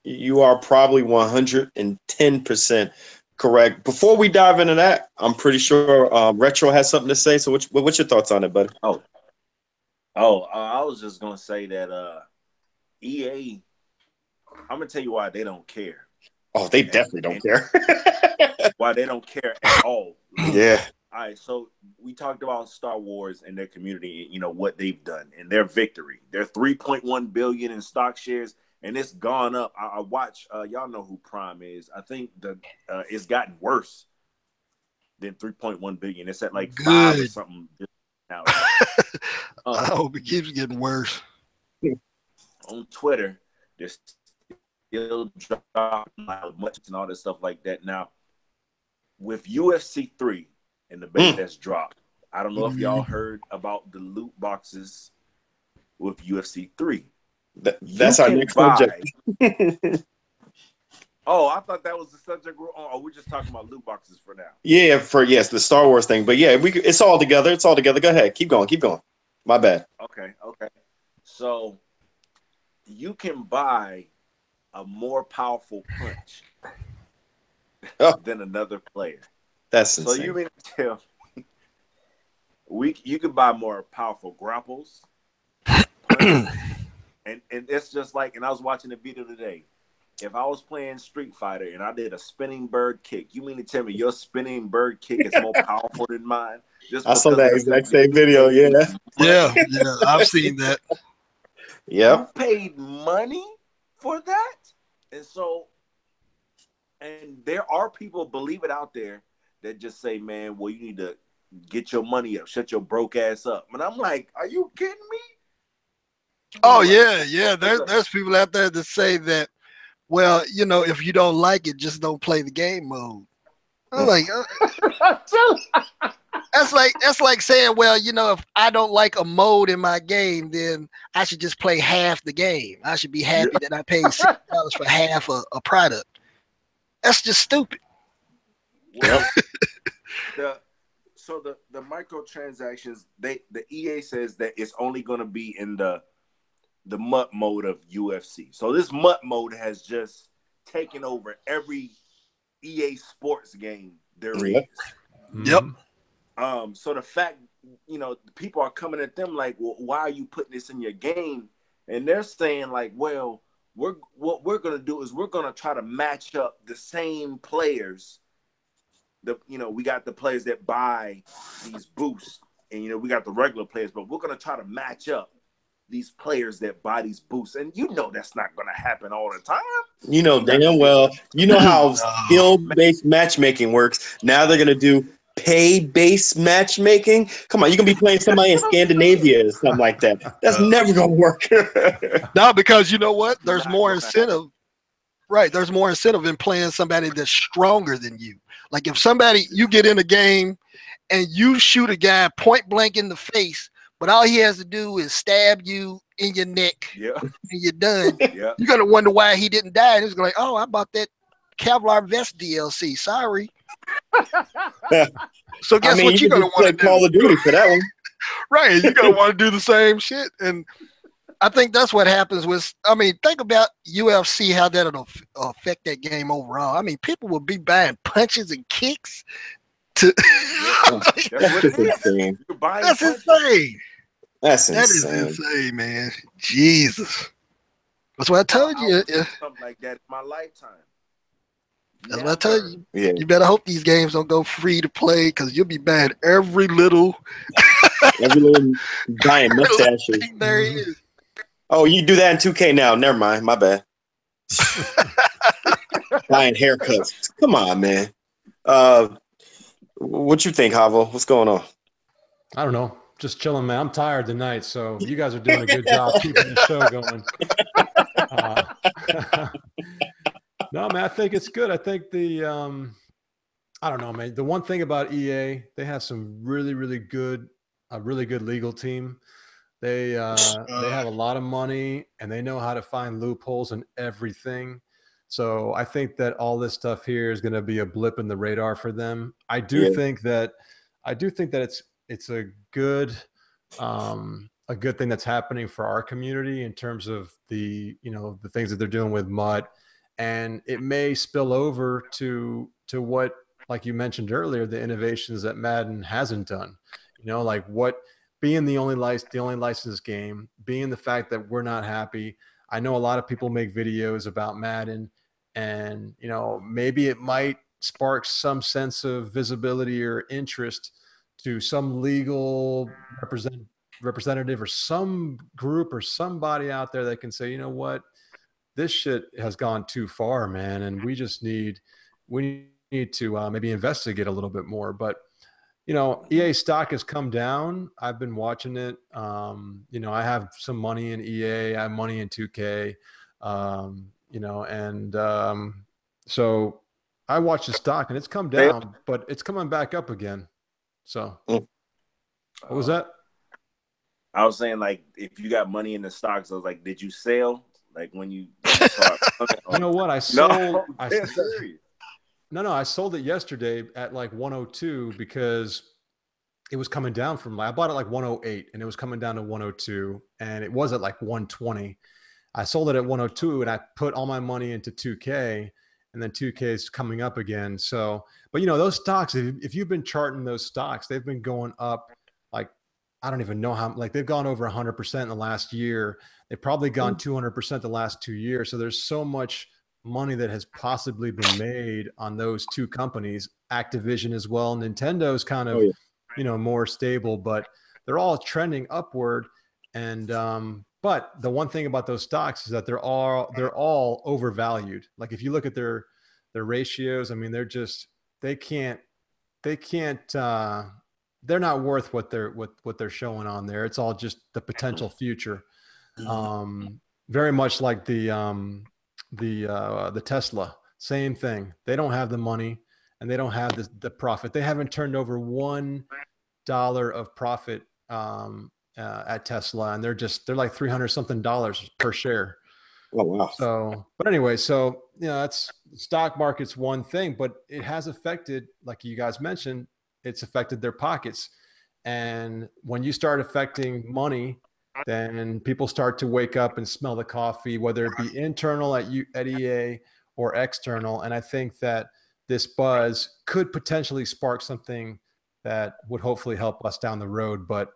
You are probably 110% correct. Before we dive into that, I'm pretty sure Retro has something to say. So what's your thoughts on it, buddy? I was just going to say that EA, I'm going to tell you why they don't care. Oh, they definitely don't care. Why they don't care at all. Yeah. All right, so we talked about Star Wars and their community, you know, what they've done and their victory. They're 3.1 billion in stock shares, and it's gone up. I watch, y'all know who Prime is. I think it's gotten worse then 3.1 billion. It's at like Good. 5 or something now. I hope it keeps getting worse. On Twitter, there's still dropping much and all this stuff like that. Now, with UFC 3 and the beta that's dropped, I don't know if y'all heard about the loot boxes with UFC 3. That's our next subject. Oh, I thought that was the subject. Oh, we're just talking about loot boxes for now. Yeah, the Star Wars thing. But yeah, it's all together. It's all together. Go ahead. Keep going. My bad. Okay. So you can buy a more powerful punch than another player. That's insane. So you mean to tell you can buy more powerful grapples, and it's just like. And I was watching the video today. If I was playing Street Fighter and I did a spinning bird kick, you mean to tell me your spinning bird kick is more powerful than mine? I saw that exact same video. Yeah, I've seen that. Yeah, you paid money for that, and there are people, believe it, out there that just say, "Man, well, you need to get your money up, shut your broke ass up." And I'm like, "Are you kidding me?" Oh yeah. There's people out there that say that. Well, if you don't like it, just don't play the game mode. I'm like, that's like saying, well, if I don't like a mode in my game, then I should just play half the game. I should be happy that I paid $6 for half a product. That's just stupid. Well, the microtransactions, the EA says that it's only going to be in the MUT mode of UFC. So this MUT mode has just taken over every EA sports game there is. Yep. So the fact, people are coming at them like, well, why are you putting this in your game? And they're saying like, well, what we're going to do is we're going to try to match up the same players. We got the players that buy these boosts, and we got the regular players, but we're going to try to match up these players that buy these boosts, and that's not going to happen all the time. Damn well. How skill-based matchmaking works. Now they're gonna do pay-based matchmaking. Come on, you can be playing somebody in Scandinavia or something like that. That's never gonna work. No, because you know what? There's more incentive. Right, there's more incentive in playing somebody that's stronger than you. Like if you get in a game and you shoot a guy point blank in the face, but all he has to do is stab you in your neck, and you're done. You're gonna wonder why he didn't die. And he's like, "Oh, I bought that Kevlar vest DLC. Sorry." So guess what you're gonna want to do? Call of Duty for that one, right? You're gonna want to do the same shit, and I think that's what happens with. Think about UFC, how that'll affect that game overall. People will be buying punches and kicks. That's insane. That's insane. That is insane, man. Jesus. That's what I told you. Something like that in my lifetime. That's what I told you. Yeah. You better hope these games don't go free to play, because you'll be buying every little giant mustaches. There he is. Oh, you do that in 2K now. Never mind. My bad. Buying haircuts. Come on, man. What you think, Javo? What's going on? I don't know. Just chilling, man. I'm tired tonight, so you guys are doing a good job keeping the show going. No, man, I think it's good. I think I don't know, man. The one thing about EA, they have some really, really good, a really good legal team. They have a lot of money, and they know how to find loopholes in everything. So I think that all this stuff here is going to be a blip in the radar for them. I do think that it's a good thing that's happening for our community in terms of the things that they're doing with MUT, and it may spill over to what, like you mentioned earlier, the innovations that Madden hasn't done. Like what being the only licensed game, being the fact that we're not happy. I know a lot of people make videos about Madden, and maybe it might spark some sense of visibility or interest to some legal representative or some group or somebody out there that can say, you know what, this shit has gone too far, man, and we need need to maybe investigate a little bit more. But EA stock has come down. I've been watching it. I have some money in EA. I have money in 2K. So I watch the stock and it's come down, but it's coming back up again. So what was that? I was saying, like, if you got money in the stocks, I was like, did you sell? Like when you saw it? You know what? I sold. No, I sold it yesterday at like 102 because it was coming down from, I bought it like 108 and it was coming down to 102 and it was at like 120. I sold it at 102 and I put all my money into 2K, and then 2K is coming up again. So, but those stocks, if you've been charting those stocks, they've been going up like, I don't even know how, like they've gone over 100% in the last year. They've probably gone 200% the last 2 years. So there's so much money that has possibly been made on those two companies, Activision as well. Nintendo's kind of, more stable, but they're all trending upward. And, but the one thing about those stocks is that they're all overvalued. Like if you look at their ratios, I mean, they're not worth what they're showing on there. It's all just the potential future. Very much like the Tesla, same thing. They don't have the money and they don't have the profit. They haven't turned over $1 of profit at Tesla, and they're like $300 something per share. Oh wow. So, but anyway, that's stock market's one thing, but it has affected, like you guys mentioned, it's affected their pockets. And when you start affecting money, then people start to wake up and smell the coffee, whether it be internal at EA or external. And I think that this buzz could potentially spark something that would hopefully help us down the road. But,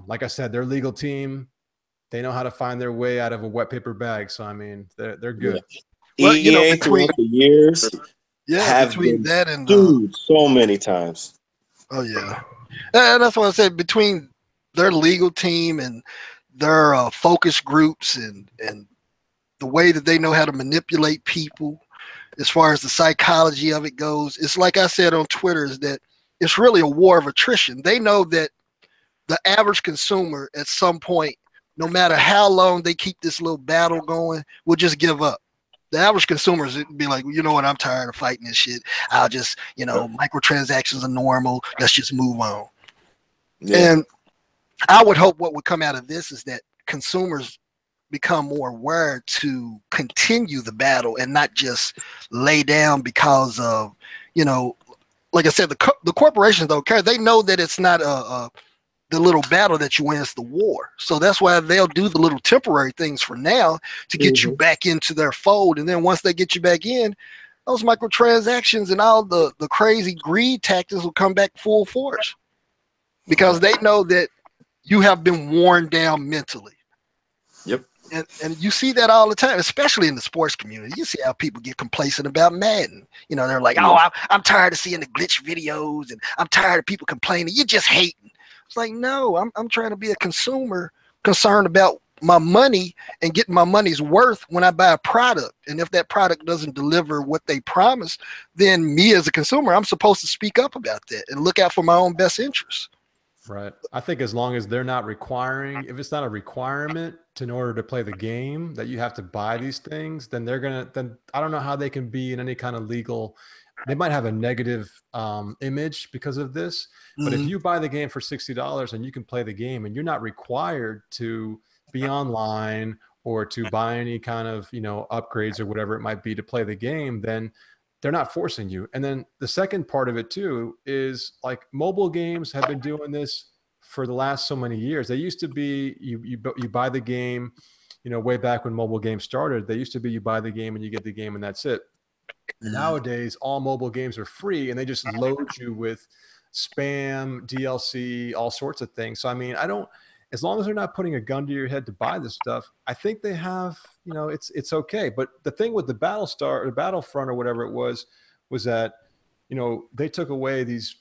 like I said, their legal team, they know how to find their way out of a wet paper bag. So, I mean, they're good. Yeah. Well, EA throughout the years have been that and sued so many times. Oh, yeah. And that's what I said, between their legal team and their focus groups and the way that they know how to manipulate people as far as the psychology of it goes, it's like I said on Twitter, is that it's really a war of attrition. They know that the average consumer at some point, no matter how long they keep this little battle going, will just give up. The average consumers would be like, you know what, I'm tired of fighting this shit. I'll just, microtransactions are normal. Let's just move on. Yeah. And I would hope what would come out of this is that consumers become more aware to continue the battle and not just lay down because of, like I said, the corporations don't care. They know that it's not the little battle that you win, is the war. So that's why they'll do the little temporary things for now to get you back into their fold. And then once they get you back in, those microtransactions and all the crazy greed tactics will come back full force, because they know that you have been worn down mentally. Yep. And you see that all the time, especially in the sports community. You see how people get complacent about Madden. They're like, oh, I'm tired of seeing the glitch videos, and I'm tired of people complaining. You're just hating. It's like, no, I'm trying to be a consumer concerned about my money and getting my money's worth when I buy a product. And if that product doesn't deliver what they promise, then me as a consumer, I'm supposed to speak up about that and look out for my own best interests. Right. I think as long as they're not requiring, if it's not a requirement in order to play the game that you have to buy these things, then then I don't know how they can be in any kind of legal, they might have a negative image because of this. But if you buy the game for $60 and you can play the game and you're not required to be online or to buy any kind of, upgrades or whatever it might be to play the game, then they're not forcing you. And then the second part of it too is, like, mobile games have been doing this for the last so many years. They used to be you buy the game, way back when mobile games started. They used to be you buy the game and you get the game and that's it. Nowadays, all mobile games are free and they just load you with spam, DLC, all sorts of things. So I mean, as long as they're not putting a gun to your head to buy this stuff, I think they have, it's okay. But the thing with the Battlestar or Battlefront or whatever it was that, they took away these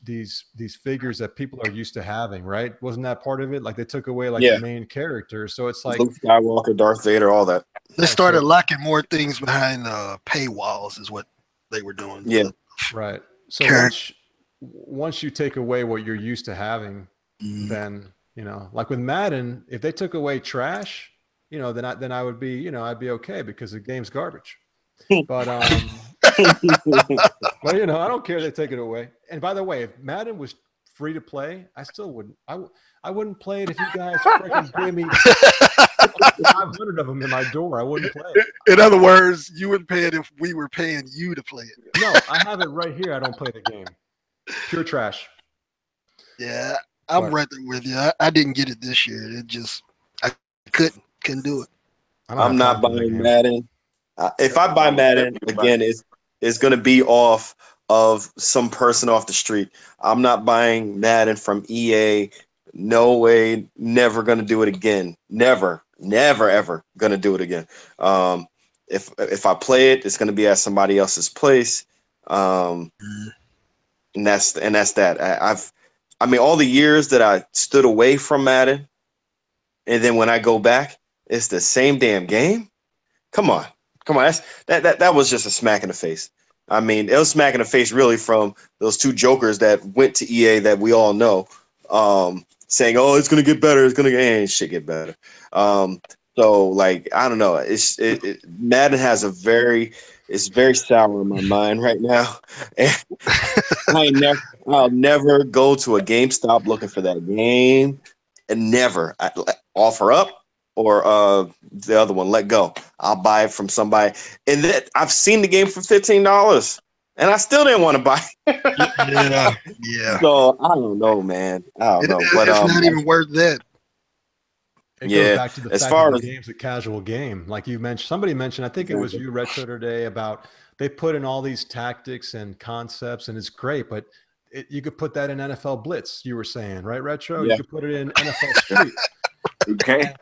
figures that people are used to having, right? Wasn't that part of it? Like they took away the main characters. So it's like Luke Skywalker, Darth Vader, all that. They started locking more things behind paywalls is what they were doing. Yeah. Right. So once you take away what you're used to having, then, you know, like with Madden, if they took away trash, you know, then I would be, you know, I'd be okay because the game's garbage. But well, you know, I don't care if they take it away. And by the way, if Madden was free to play, I still wouldn't. I wouldn't play it if you guys freaking gave me 500 of them in my door. I wouldn't play it. In other words, you would pay it if we were paying you to play it. No, I have it right here. I don't play the game. Pure trash. Yeah, I'm right there with you. I didn't get it this year. It just I couldn't do it. I'm not buying Madden. If I buy Madden again, it's going to be off of some person off the street. I'm not buying Madden from EA. No way. Never going to do it again. Never, ever going to do it again. If I play it, it's going to be at somebody else's place. And that's that. I mean, all the years that I stood away from Madden, and then when I go back, it's the same damn game. Come on. That was just a smack in the face. I mean, it was smack in the face really from those two jokers that went to EA that we all know, saying, "Oh, it's gonna get better. It's gonna get better." So like, I don't know. Madden has it's very sour in my mind right now. And I'll never go to a GameStop looking for that game, and never offer up. Or the other one, let go. I'll buy it from somebody. And that I've seen the game for $15, and I still didn't want to buy it. Yeah. So I don't know, man. I don't know. But it's not even worth that. It goes back to the fact that the game's a casual game. Like you mentioned, somebody mentioned, I think it was you, Retro, today, about they put in all these tactics and concepts, and it's great, but you could put that in NFL Blitz, you were saying, right, Retro? Yeah. You could put it in NFL Street. Okay.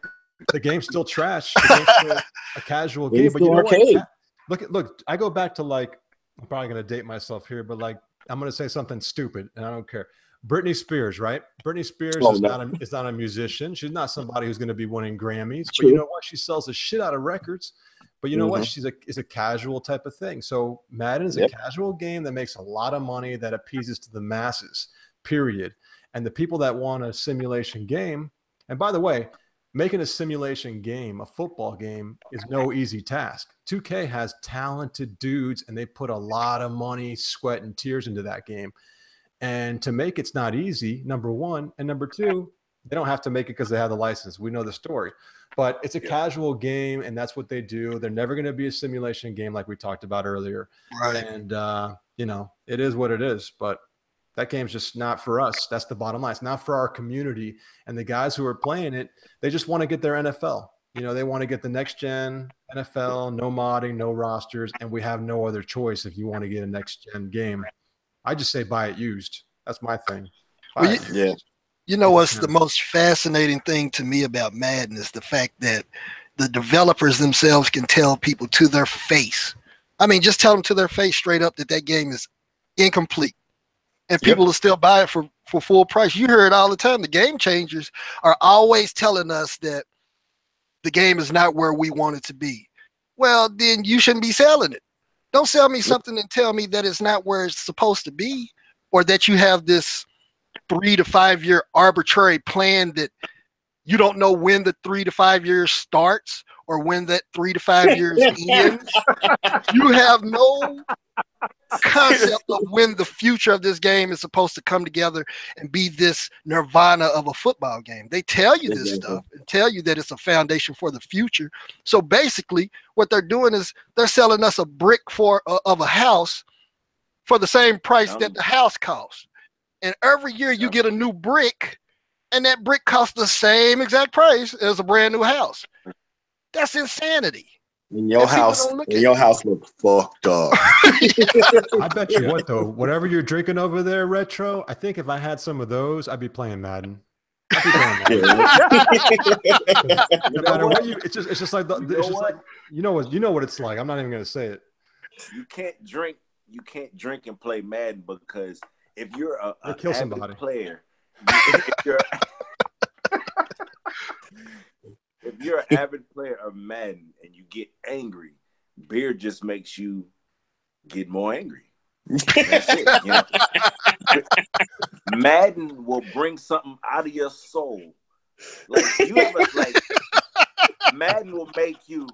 The game's still trash. The game's still a casual game. But you know what? Look, I go back to, like, I'm probably going to date myself here, but like, I'm going to say something stupid, and I don't care. Britney Spears, right? Britney Spears is not a musician. She's not somebody who's going to be winning Grammys. But you know what? She sells the shit out of records. But you know what? It's a casual type of thing. So Madden is a casual game that makes a lot of money, that appeases to the masses, period. And the people that want a simulation game, and by the way, making a simulation game, a football game, is no easy task. 2K has talented dudes, and they put a lot of money, sweat, and tears into that game. And to make it's not easy, number one. And number two, they don't have to make it because they have the license. We know the story. But it's a casual game, and that's what they do. They're never going to be a simulation game like we talked about earlier. Right. And, you know, it is what it is. But that game's just not for us. That's the bottom line. It's not for our community. And the guys who are playing it, they just want to get their NFL. You know, they want to get the next gen NFL, no modding, no rosters, and we have no other choice if you want to get a next gen game. I just say buy it used. That's my thing. You know what's the most fascinating thing to me about Madden is the fact that the developers themselves can tell people to their face. I mean, just tell them to their face straight up that game is incomplete. And people will still buy it for full price. You hear it all the time. The game changers are always telling us that the game is not where we want it to be. Well, then you shouldn't be selling it. Don't sell me something and tell me that it's not where it's supposed to be, or that you have this 3 to 5 year arbitrary plan that you don't know when the 3 to 5 years starts or when that 3 to 5 years ends. You have no concept of when the future of this game is supposed to come together and be this nirvana of a football game. They tell you this stuff and tell you that it's a foundation for the future. So basically what they're doing is they're selling us a brick of a house for the same price that the house costs. And every year you get a new brick, and that brick costs the same exact price as a brand new house. That's insanity. And your house looks fucked up. I bet you what, though, whatever you're drinking over there, Retro, I think if I had some of those, I'd be playing Madden. I'd be playing Madden. No matter what it's just like you know what it's like. I'm not even gonna say it. You can't drink and play Madden, because if you're a avid player, if you're an avid player of Madden and you get angry, beer just makes you get more angry. That's it. You know, Madden will bring something out of your soul. Like you ever like Madden will make you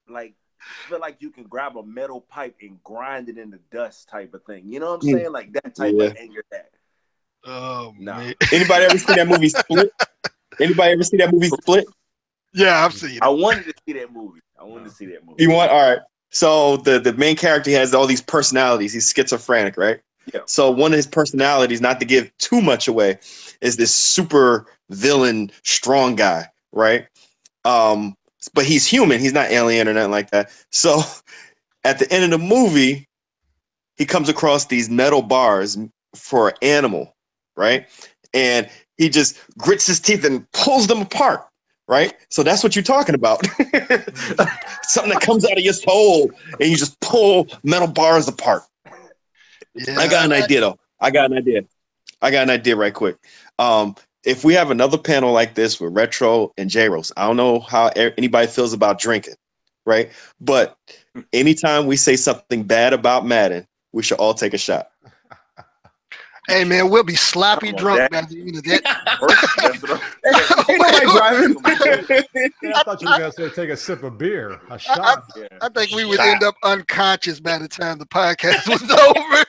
like feel like you can grab a metal pipe and grind it into dust type of thing. You know what I'm saying? Like that type of anger. That. Oh man. Anybody ever see that movie Split? Anybody ever see that movie Split? Yeah, I've seen it. I wanted to see that movie. You want? All right. So the main character has all these personalities. He's schizophrenic, right? Yeah. So one of his personalities, not to give too much away, is this super villain, strong guy, right? But he's human. He's not alien or nothing like that. So at the end of the movie, he comes across these metal bars for an animal, right? And he just grits his teeth and pulls them apart, right? So that's what you're talking about. Something that comes out of your soul, and you just pull metal bars apart. Yeah, I got an idea, though. I got an idea right quick. If we have another panel like this with Retro and Jerros, I don't know how anybody feels about drinking, right? But anytime we say something bad about Madden, we should all take a shot. Hey man, we'll be sloppy drunk by the end of that. I thought you were gonna say take a sip of beer. A shot. I think we would end up unconscious by the time the podcast was over.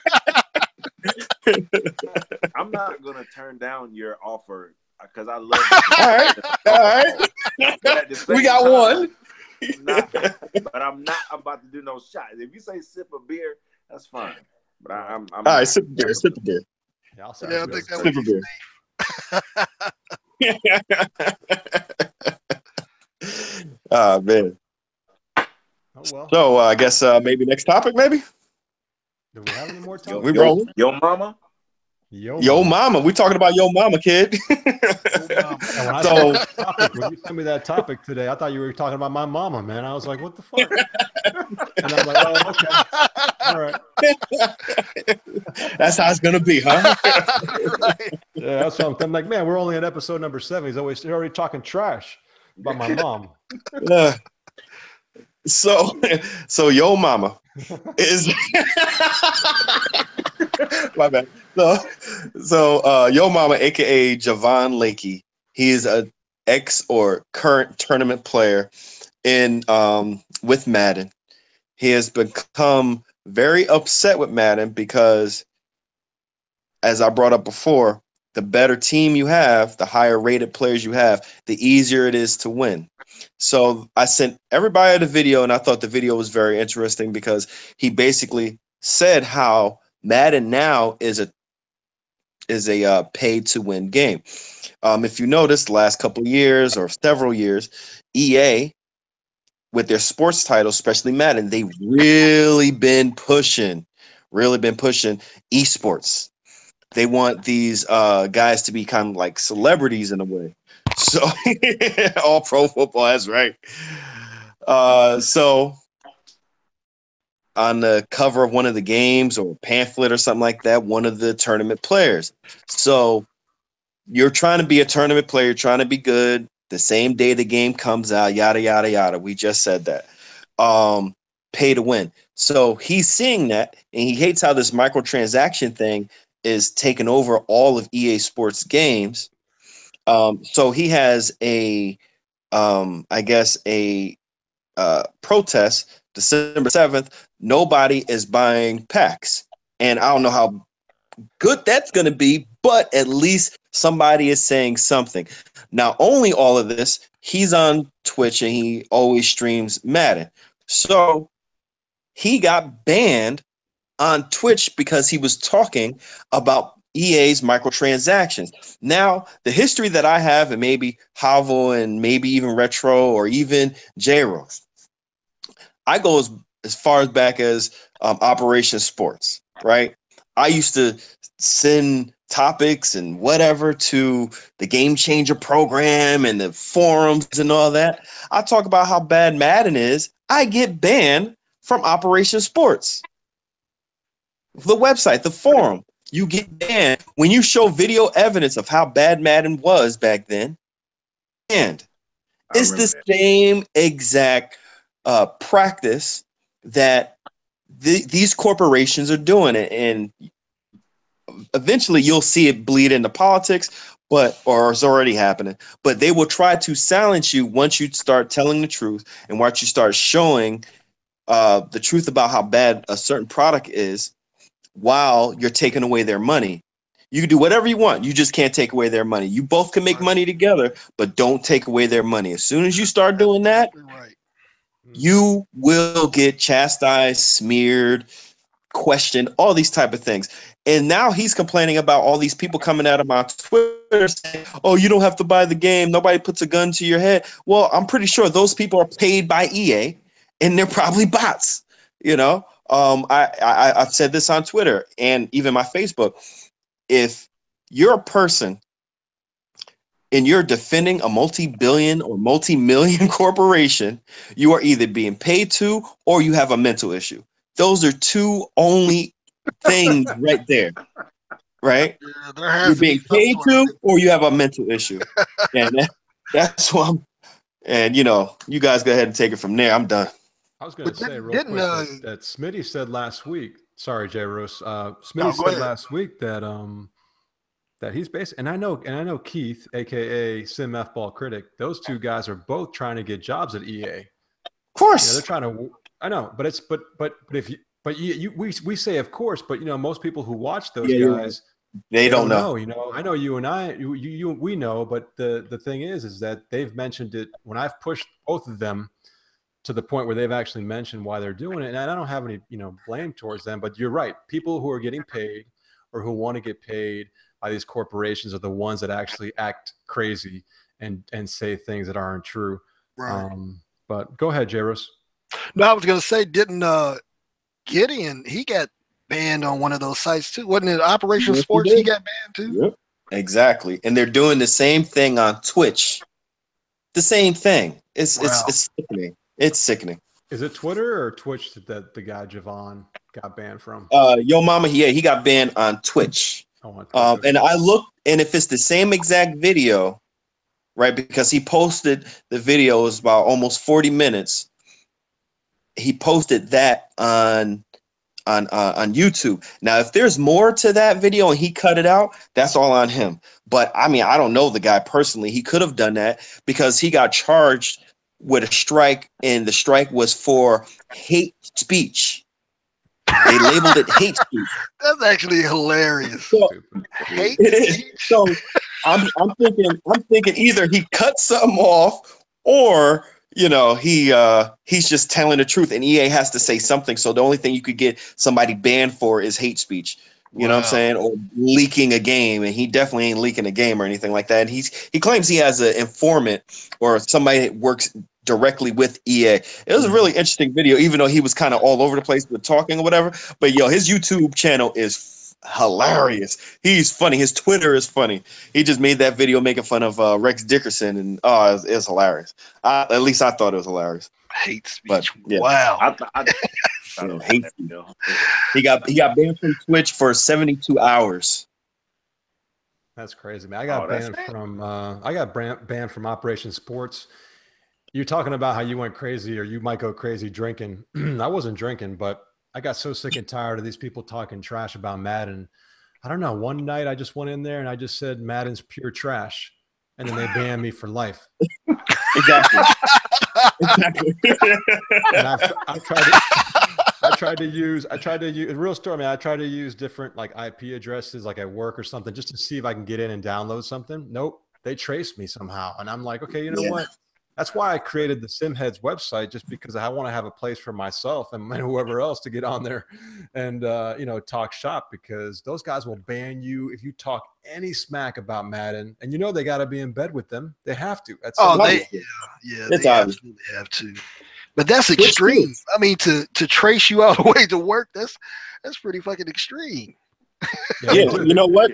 I'm not gonna turn down your offer because I love it. All right. We got one. But I'm not about to do no shots. If you say sip of beer, that's fine. But I'm all right. Sip of beer. Yeah, I think that would be safe. Oh man. Oh well. So I guess maybe next topic, maybe. Do we have any more time? We rolling. Yo mama. Yo mama. We talking about yo mama, kid. When you sent me that topic today, I thought you were talking about my mama, man. I was like, what the fuck? And I'm like, oh, okay. All right. That's how it's gonna be, huh? Yeah, that's what I'm like, man, we're only at episode number 7. He's already talking trash about my mom. So yo mama is my bad. So yo mama, aka Javon Lakey, he is a ex or current tournament player in with Madden. He has become very upset with Madden because, as I brought up before, the better team you have, the higher rated players you have, the easier it is to win. So I sent everybody the video, and I thought the video was very interesting because he basically said how Madden now is a pay to win game. If you notice, the last couple of years or several years, EA with their sports titles, especially Madden, they've really been pushing esports. They want these guys to become like celebrities in a way. So all pro football, that's right. So on the cover of one of the games or pamphlet or something like that, one of the tournament players. So you're trying to be a tournament player, trying to be good. The same day the game comes out, yada, yada, yada. We just said that. Pay to win. So he's seeing that, and he hates how this microtransaction thing is taking over all of EA Sports games. So he has a protest December 7th. Nobody is buying packs. And I don't know how good that's going to be, but at least somebody is saying something. Not only all of this, he's on Twitch and he always streams Madden. So he got banned on Twitch because he was talking about EA's microtransactions. Now, the history that I have, and maybe Javo and maybe even Retro or even Jerros, I go as far back as Operation Sports, right? I used to send topics and whatever to the Game Changer program and the forums and all that. I talk about how bad Madden is. I get banned from Operation Sports. The website, the forum, you get banned when you show video evidence of how bad Madden was back then. And it's the same exact practice that these corporations are doing it, and eventually you'll see it bleed into politics, or it's already happening. But they will try to silence you once you start telling the truth, and once you start showing the truth about how bad a certain product is, while you're taking away their money. You can do whatever you want. You just can't take away their money. You both can make money together, but don't take away their money. As soon as you start doing that, you will get chastised, smeared, questioned, all these type of things. And now he's complaining about all these people coming at him on Twitter saying, oh, you don't have to buy the game. Nobody puts a gun to your head. Well, I'm pretty sure those people are paid by EA, and they're probably bots. You know, I've said this on Twitter and even my Facebook. If you're a person and you're defending a multi-billion or multi-million corporation, you are either being paid to or you have a mental issue. Those are two only things right there, right? Yeah, you're being paid to or you have a mental issue. And that's what I'm, and, you know, you guys go ahead and take it from there. I'm done. I was going to say real quick that Smitty said last week. Sorry, Jerros. Smitty said last week that that he's basically, and I know Keith, aka Sim F Ball Critic. Those two guys are both trying to get jobs at EA. Of course, they're trying to. I know, but it's we say of course, but you know most people who watch those guys, they don't know. You know, I know you and we know, but the thing is that they've mentioned it when I've pushed both of them to the point where they've actually mentioned why they're doing it. And I don't have any, blame towards them, but you're right. People who are getting paid or who want to get paid by these corporations are the ones that actually act crazy and say things that aren't true. Right. But go ahead, Jerros. No, I was going to say, didn't Gedden, he got banned on one of those sites too. Wasn't it Operation Sports? He got banned too. Yep. Exactly. And they're doing the same thing on Twitch. The same thing. It's sickening. It's sickening. Is it Twitter or Twitch that the guy Javon got banned from? Yo Mama, he got banned on Twitch. And I looked, and if it's the same exact video, right? Because he posted the video, it was about almost 40 minutes. He posted that on YouTube. Now, if there's more to that video and he cut it out, that's all on him. But I mean, I don't know the guy personally. He could have done that because he got charged with a strike, and the strike was for hate speech. They labeled it hate speech. That's actually hilarious. So, hate speech. So I'm thinking either he cut something off, or he's just telling the truth, and EA has to say something. So the only thing you could get somebody banned for is hate speech. You know what I'm saying? Or leaking a game, and he definitely ain't leaking a game or anything like that. And he claims he has an informant or somebody that works directly with EA. It was a really interesting video, even though he was kind of all over the place with talking or whatever. But his YouTube channel is hilarious. He's funny. His Twitter is funny. He just made that video making fun of Rex Dickerson, and it was hilarious. At least I thought it was hilarious. Hate speech. But, yeah. Wow. Hate speech. He got banned from Twitch for 72 hours. That's crazy, man. I got banned from Operation Sports. You're talking about how you went crazy, or you might go crazy drinking. I wasn't drinking, but I got so sick and tired of these people talking trash about Madden. I don't know. One night I just went in there and I just said Madden's pure trash, and then they banned me for life. Exactly. And I tried to use real story, man. I tried to use different like IP addresses, like at work or something, just to see if I can get in and download something. Nope, they traced me somehow, and I'm like, okay, you know what? That's why I created the Simheads website, just because I want to have a place for myself and whoever else to get on there and talk shop, because those guys will ban you if you talk any smack about Madden, and they got to be in bed with them. They have to. They absolutely have to. But that's extreme. I mean, to trace you all the way to work, that's pretty fucking extreme. You know what?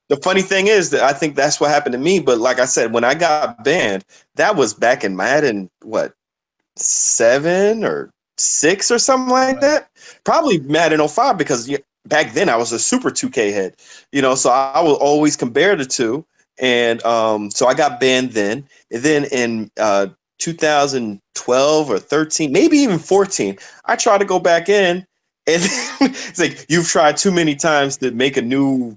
The funny thing is that I think that's what happened to me. But like I said, when I got banned, that was back in Madden, 7 or 6 or something like that. Probably Madden 05, because back then I was a super 2K head, so I will always compare the two. And so I got banned then. And then in 2012 or 13, maybe even 14, I tried to go back in, And it's like, you've tried too many times to make a new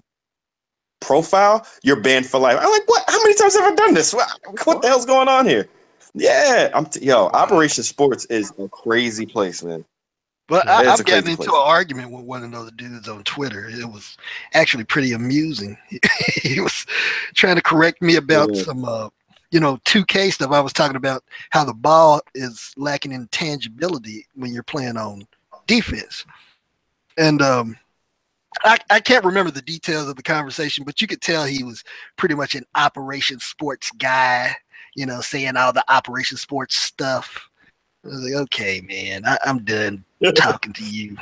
profile, you're banned for life. I'm like, what? How many times have I done this? What the hell's going on here? Yeah, Operation Sports is a crazy place, man. But I'm getting into an argument with one of those dudes on Twitter. It was actually pretty amusing. He was trying to correct me about some, 2K stuff. I was talking about how the ball is lacking in tangibility when you're playing on defense. And I can't remember the details of the conversation, but you could tell he was pretty much an Operation Sports guy, saying all the Operation Sports stuff. I was like, okay, man, I'm done talking to you.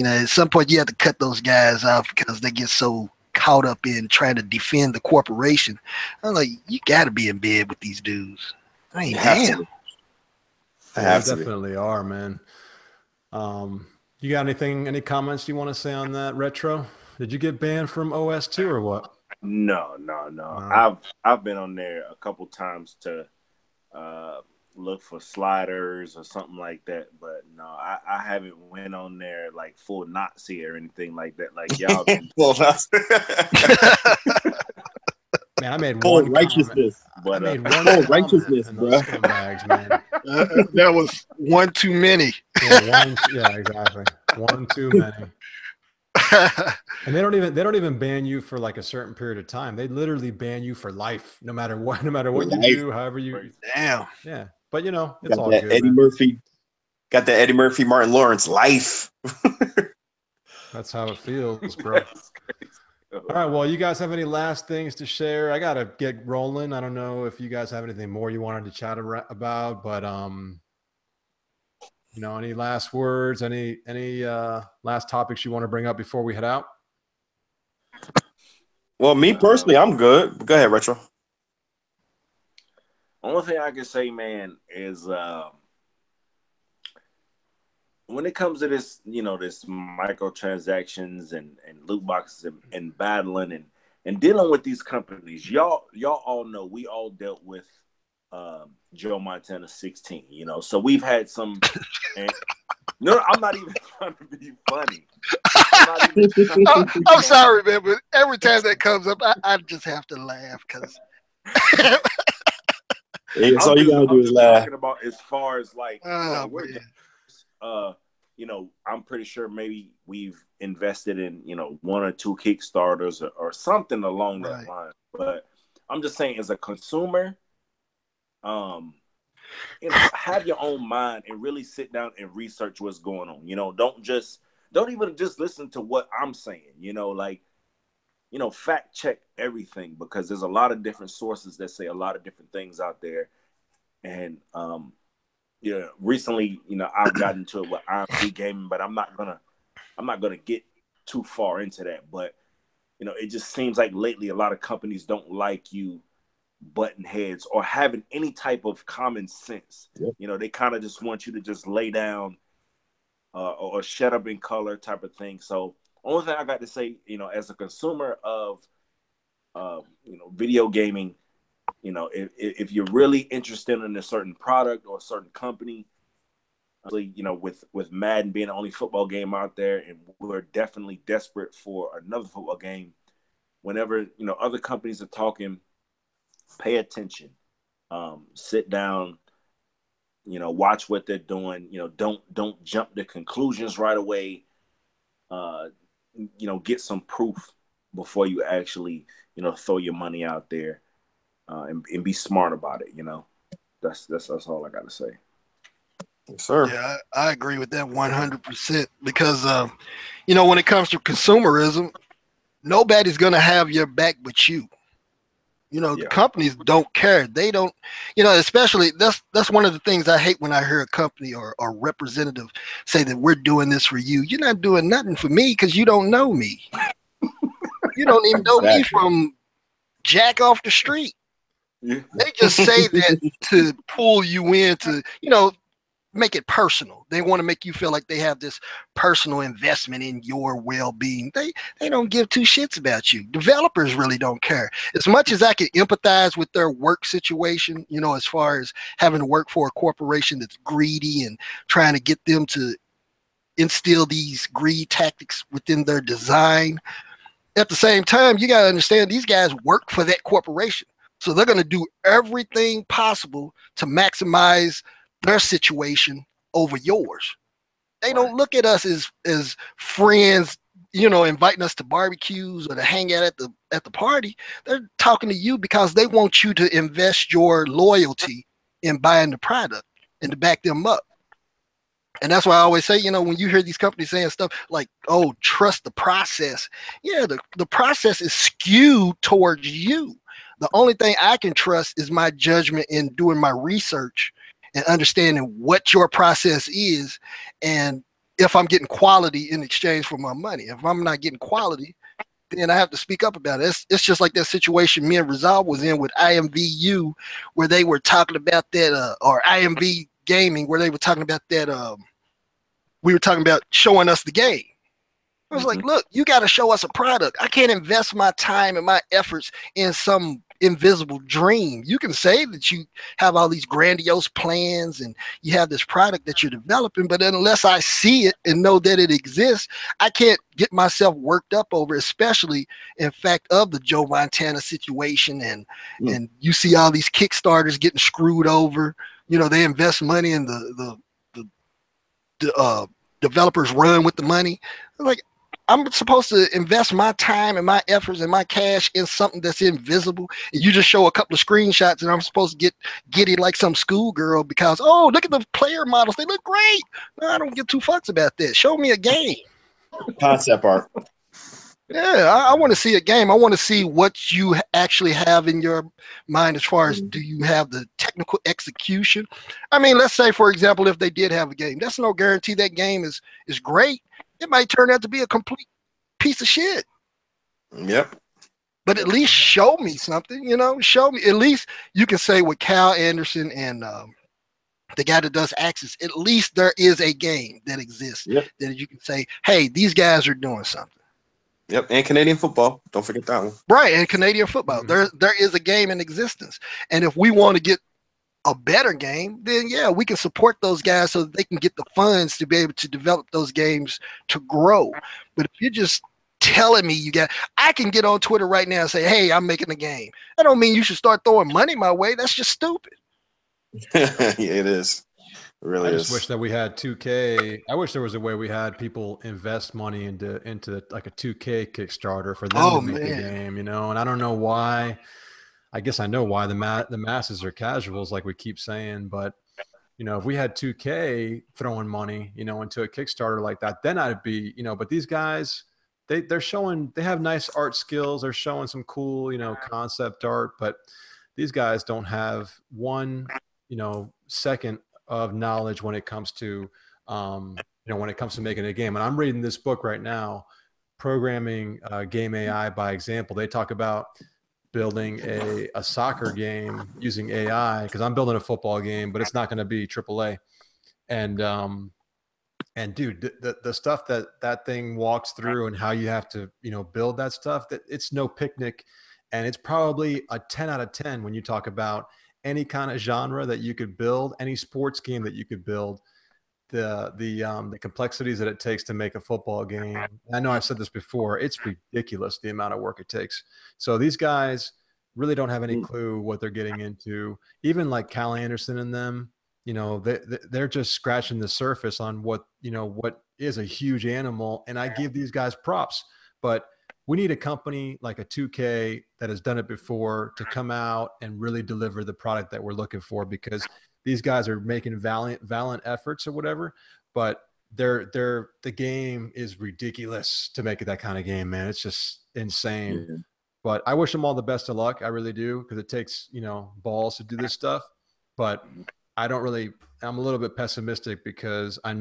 At some point you have to cut those guys off because they get so caught up in trying to defend the corporation. I'm like, you got to be in bed with these dudes. I mean, damn. They definitely are, man. You got any comments you want to say on that, Retro? Did you get banned from OS2 or what? No. I've been on there a couple times to look for sliders or something like that, but no, I haven't went on there like full Nazi or anything like that. Like y'all been full Nazi. Man, I made full one righteousness. But I made one full righteousness, bro. Scumbags, man. That was one too many. Yeah, exactly. One too many. And they don't even ban you for like a certain period of time. They literally ban you for life, no matter what you do, however you. Damn. Yeah, but it's got all that good. Eddie man. Murphy. Got that Eddie Murphy, Martin Lawrence life. That's how it feels, bro. All right. Well, you guys have any last things to share? I gotta get rolling. I don't know if you guys have anything more you wanted to chat about, but any last words? Any last topics you want to bring up before we head out? Well, me personally, I'm good. Go ahead, Retro. Only thing I can say, man, is when it comes to this, this microtransactions and loot boxes and battling and dealing with these companies, y'all all know we all dealt with Joe Montana 16, so we've had some. No, I'm not even trying to be funny. I'm sorry, man, but every time that comes up, I just have to laugh because. All you gotta do is laugh. Talking about as far as like, I'm pretty sure maybe we've invested in, one or two Kickstarters or something along that line. But I'm just saying, as a consumer, have your own mind and really sit down and research what's going on. Don't even just listen to what I'm saying. Fact check everything, because there's a lot of different sources that say a lot of different things out there. And recently, I've gotten into it with IMD gaming, but I'm not gonna get too far into that. But it just seems like lately a lot of companies don't like you button heads or having any type of common sense. Yep. They kind of just want you to just lay down or shut up in color type of thing. So only thing I got to say, as a consumer of video gaming, if you're really interested in a certain product or a certain company, with Madden being the only football game out there, and we're definitely desperate for another football game. Whenever other companies are talking, pay attention, sit down, watch what they're doing. Don't jump to conclusions right away. Get some proof before you actually throw your money out there, and be smart about it. That's all I got to say. Yes, sir. Yeah, I agree with that 100%, because when it comes to consumerism, nobody's gonna have your back but you. The companies don't care. They don't, especially that's one of the things I hate when I hear a company or a representative say that we're doing this for you. You're not doing nothing for me because you don't know me. You don't even know me from Jack off the street. Yeah. They just say that to pull you in to, make it personal. They want to make you feel like they have this personal investment in your well-being. They don't give two shits about you. Developers really don't care. As much as I can empathize with their work situation, as far as having to work for a corporation that's greedy and trying to get them to instill these greed tactics within their design. At the same time, you got to understand these guys work for that corporation. So they're going to do everything possible to maximize their situation over yours. They don't look at us as friends, you know, inviting us to barbecues or to hang out at the party. They're talking to you because they want you to invest your loyalty in buying the product and to back them up. And that's why I always say, you know, when you hear these companies saying stuff like, oh, trust the process. Yeah, the process is skewed towards you. The only thing I can trust is my judgment in doing my research and understanding what your process is, and if I'm getting quality in exchange for my money. If I'm not getting quality, then I have to speak up about it. It's just like that situation me and Rezolve was in with IMVU, where they were talking about that, or IMV Gaming, where they were talking about that. We were talking about showing us the game. I was like, look, you got to show us a product. I can't invest my time and my efforts in some invisible dream. You can say that you have all these grandiose plans and you have this product that you're developing, but unless I see it and know that it exists, I can't get myself worked up over, especially in fact of the Joe Montana situation. And you see all these Kickstarters getting screwed over. You know, they invest money in the developers run with the money. Like, I'm supposed to invest my time and my efforts and my cash in something that's invisible. And you just show a couple of screenshots and I'm supposed to get it like some schoolgirl because, oh, look at the player models. They look great. No, I don't give two fucks about that. Show me a game. Concept art. Yeah, I want to see a game. I want to see what you actually have in your mind as far as, do you have the technical execution? I mean, let's say, for example, if they did have a game, that's no guarantee that game is great. It might turn out to be a complete piece of shit. Yep. But at least show me something, you know, show me. At least you can say with Cal Anderson and the guy that does Axis, at least there is a game that exists that you can say, hey, these guys are doing something. Yep, and Canadian football. Don't forget that one. Right, and Canadian football. There is a game in existence. And if we want to get a better game, then yeah, we can support those guys so that they can get the funds to be able to develop those games to grow. But if you're just telling me I can get on Twitter right now and say, hey, I'm making a game. That don't mean you should start throwing money my way. That's just stupid. Yeah, it is. It really I is. just wish that we had 2K. I wish there was a way we had people invest money into like a 2K Kickstarter for them to make the game, you know. And I don't know why. I guess I know why the masses are casuals, like we keep saying. But you know, if we had 2K throwing money, you know, into a Kickstarter like that, then I'd be, you know. But these guys, they're showing, they have nice art skills. They're showing some cool, you know, concept art. But these guys don't have one, you know, second of knowledge when it comes to, you know, when it comes to making a game. And I'm reading this book right now, Programming Game AI by Example. They talk about building a soccer game using AI, because I'm building a football game, but it's not going to be AAA. And dude, the stuff that thing walks through and how you have to, you know, build that stuff, that it's no picnic. And it's probably a 10 out of 10 when you talk about any kind of genre that you could build, any sports game that you could build, the complexities that it takes to make a football game. I know I've said this before. It's ridiculous the amount of work it takes. So these guys really don't have any clue what they're getting into. Even like Cal Anderson and them, you know, they're just scratching the surface on what, you know, what is a huge animal. And I give these guys props, but we need a company like a 2K that has done it before to come out and really deliver the product that we're looking for, because these guys are making valiant efforts or whatever, but the game is ridiculous to make it that kind of game, man. It's just insane. Yeah. But I wish them all the best of luck. I really do, because it takes, you know, balls to do this stuff. But I'm a little bit pessimistic because I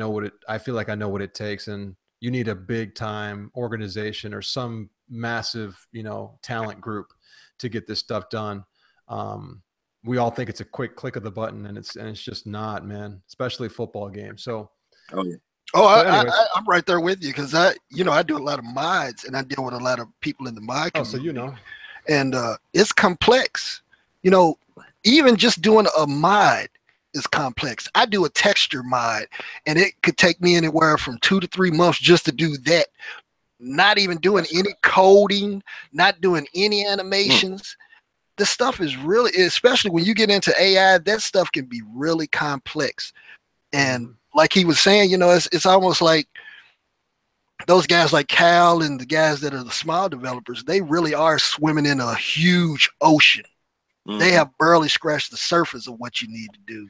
feel like I know what it takes, and you need a big time organization or some massive, you know, talent group to get this stuff done. We all think it's a quick click of the button, and it's just not, man, especially football games. So, I'm right there with you, because I do a lot of mods and I deal with a lot of people in the mod community. So you know, and it's complex. You know, even just doing a mod is complex. I do a texture mod, and it could take me anywhere from 2 to 3 months just to do that. Not even doing any coding, not doing any animations. This stuff is really, especially when you get into AI, that stuff can be really complex. And like he was saying, you know, it's almost like those guys like Cal and the guys that are the small developers, they really are swimming in a huge ocean. They have barely scratched the surface of what you need to do.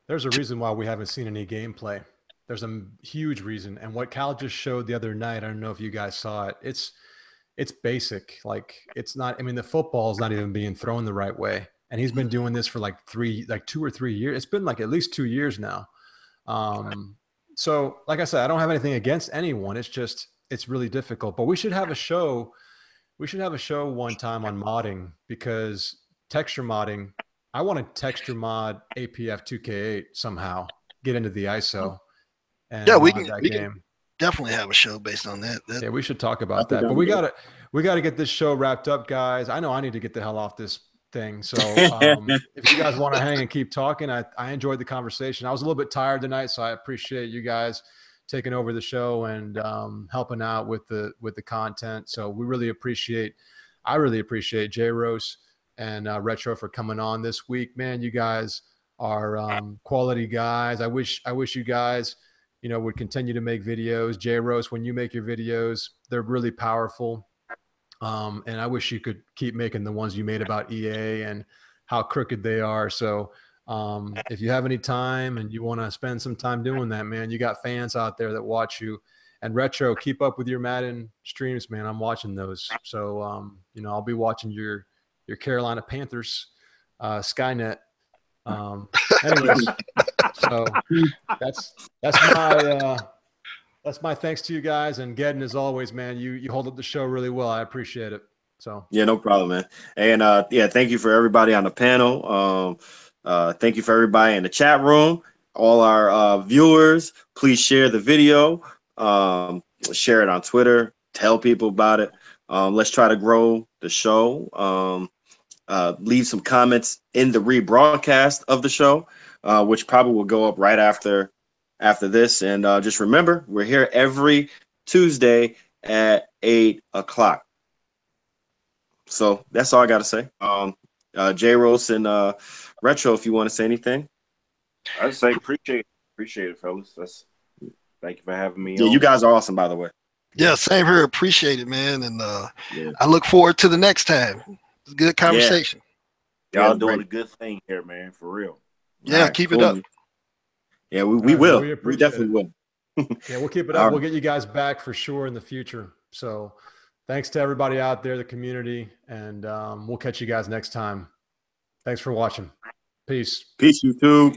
There's a reason why we haven't seen any gameplay. There's a huge reason. And what Cal just showed the other night, I don't know if you guys saw it. It's basic. Like, it's not, I mean, the football is not even being thrown the right way. And he's been doing this for like 2 or 3 years. It's been like at least 2 years now. So like I said, I don't have anything against anyone. It's just, it's really difficult, but we should have a show. We should have a show one time on modding, because texture modding, I want to texture mod APF 2K8 somehow, get into the ISO. And yeah, we can definitely have a show based on that. Yeah, we should talk about that. But we gotta get this show wrapped up, guys. I know I need to get the hell off this thing. So if you guys want to hang and keep talking, I enjoyed the conversation. I was a little bit tired tonight, so I appreciate you guys taking over the show and helping out with the content. So we really appreciate, I really appreciate Jerros and Retro for coming on this week. Man, you guys are quality guys. I wish you guys, you know, would continue to make videos. Jerros, when you make your videos, they're really powerful. And I wish you could keep making the ones you made about EA and how crooked they are. So if you have any time and you want to spend some time doing that, man, you got fans out there that watch you. And Retro, keep up with your Madden streams, man. I'm watching those. So, you know, I'll be watching your Carolina Panthers, Skynet. Anyways, so that's my thanks to you guys. And Gedden, as always, man, you hold up the show really well. I appreciate it. So yeah, no problem, man. And yeah, thank you for everybody on the panel. Thank you for everybody in the chat room, all our viewers. Please share the video, share it on Twitter, tell people about it. Let's try to grow the show. Leave some comments in the rebroadcast of the show, which probably will go up right after this. And just remember, we're here every Tuesday at 8 o'clock. So that's all I got to say. Jerros and Retro, if you want to say anything. I'd say appreciate it, fellas. Thank you for having me. Yeah, you guys are awesome, by the way. Yeah, same here. Appreciate it, man. And I look forward to the next time. It's a good conversation. Yeah. Y'all doing a good thing here, man, for real. Yeah, keep it up. Yeah, we will. We definitely will. Yeah, we'll keep it up. We'll get you guys back for sure in the future. So thanks to everybody out there, the community, and we'll catch you guys next time. Thanks for watching. Peace. Peace, YouTube.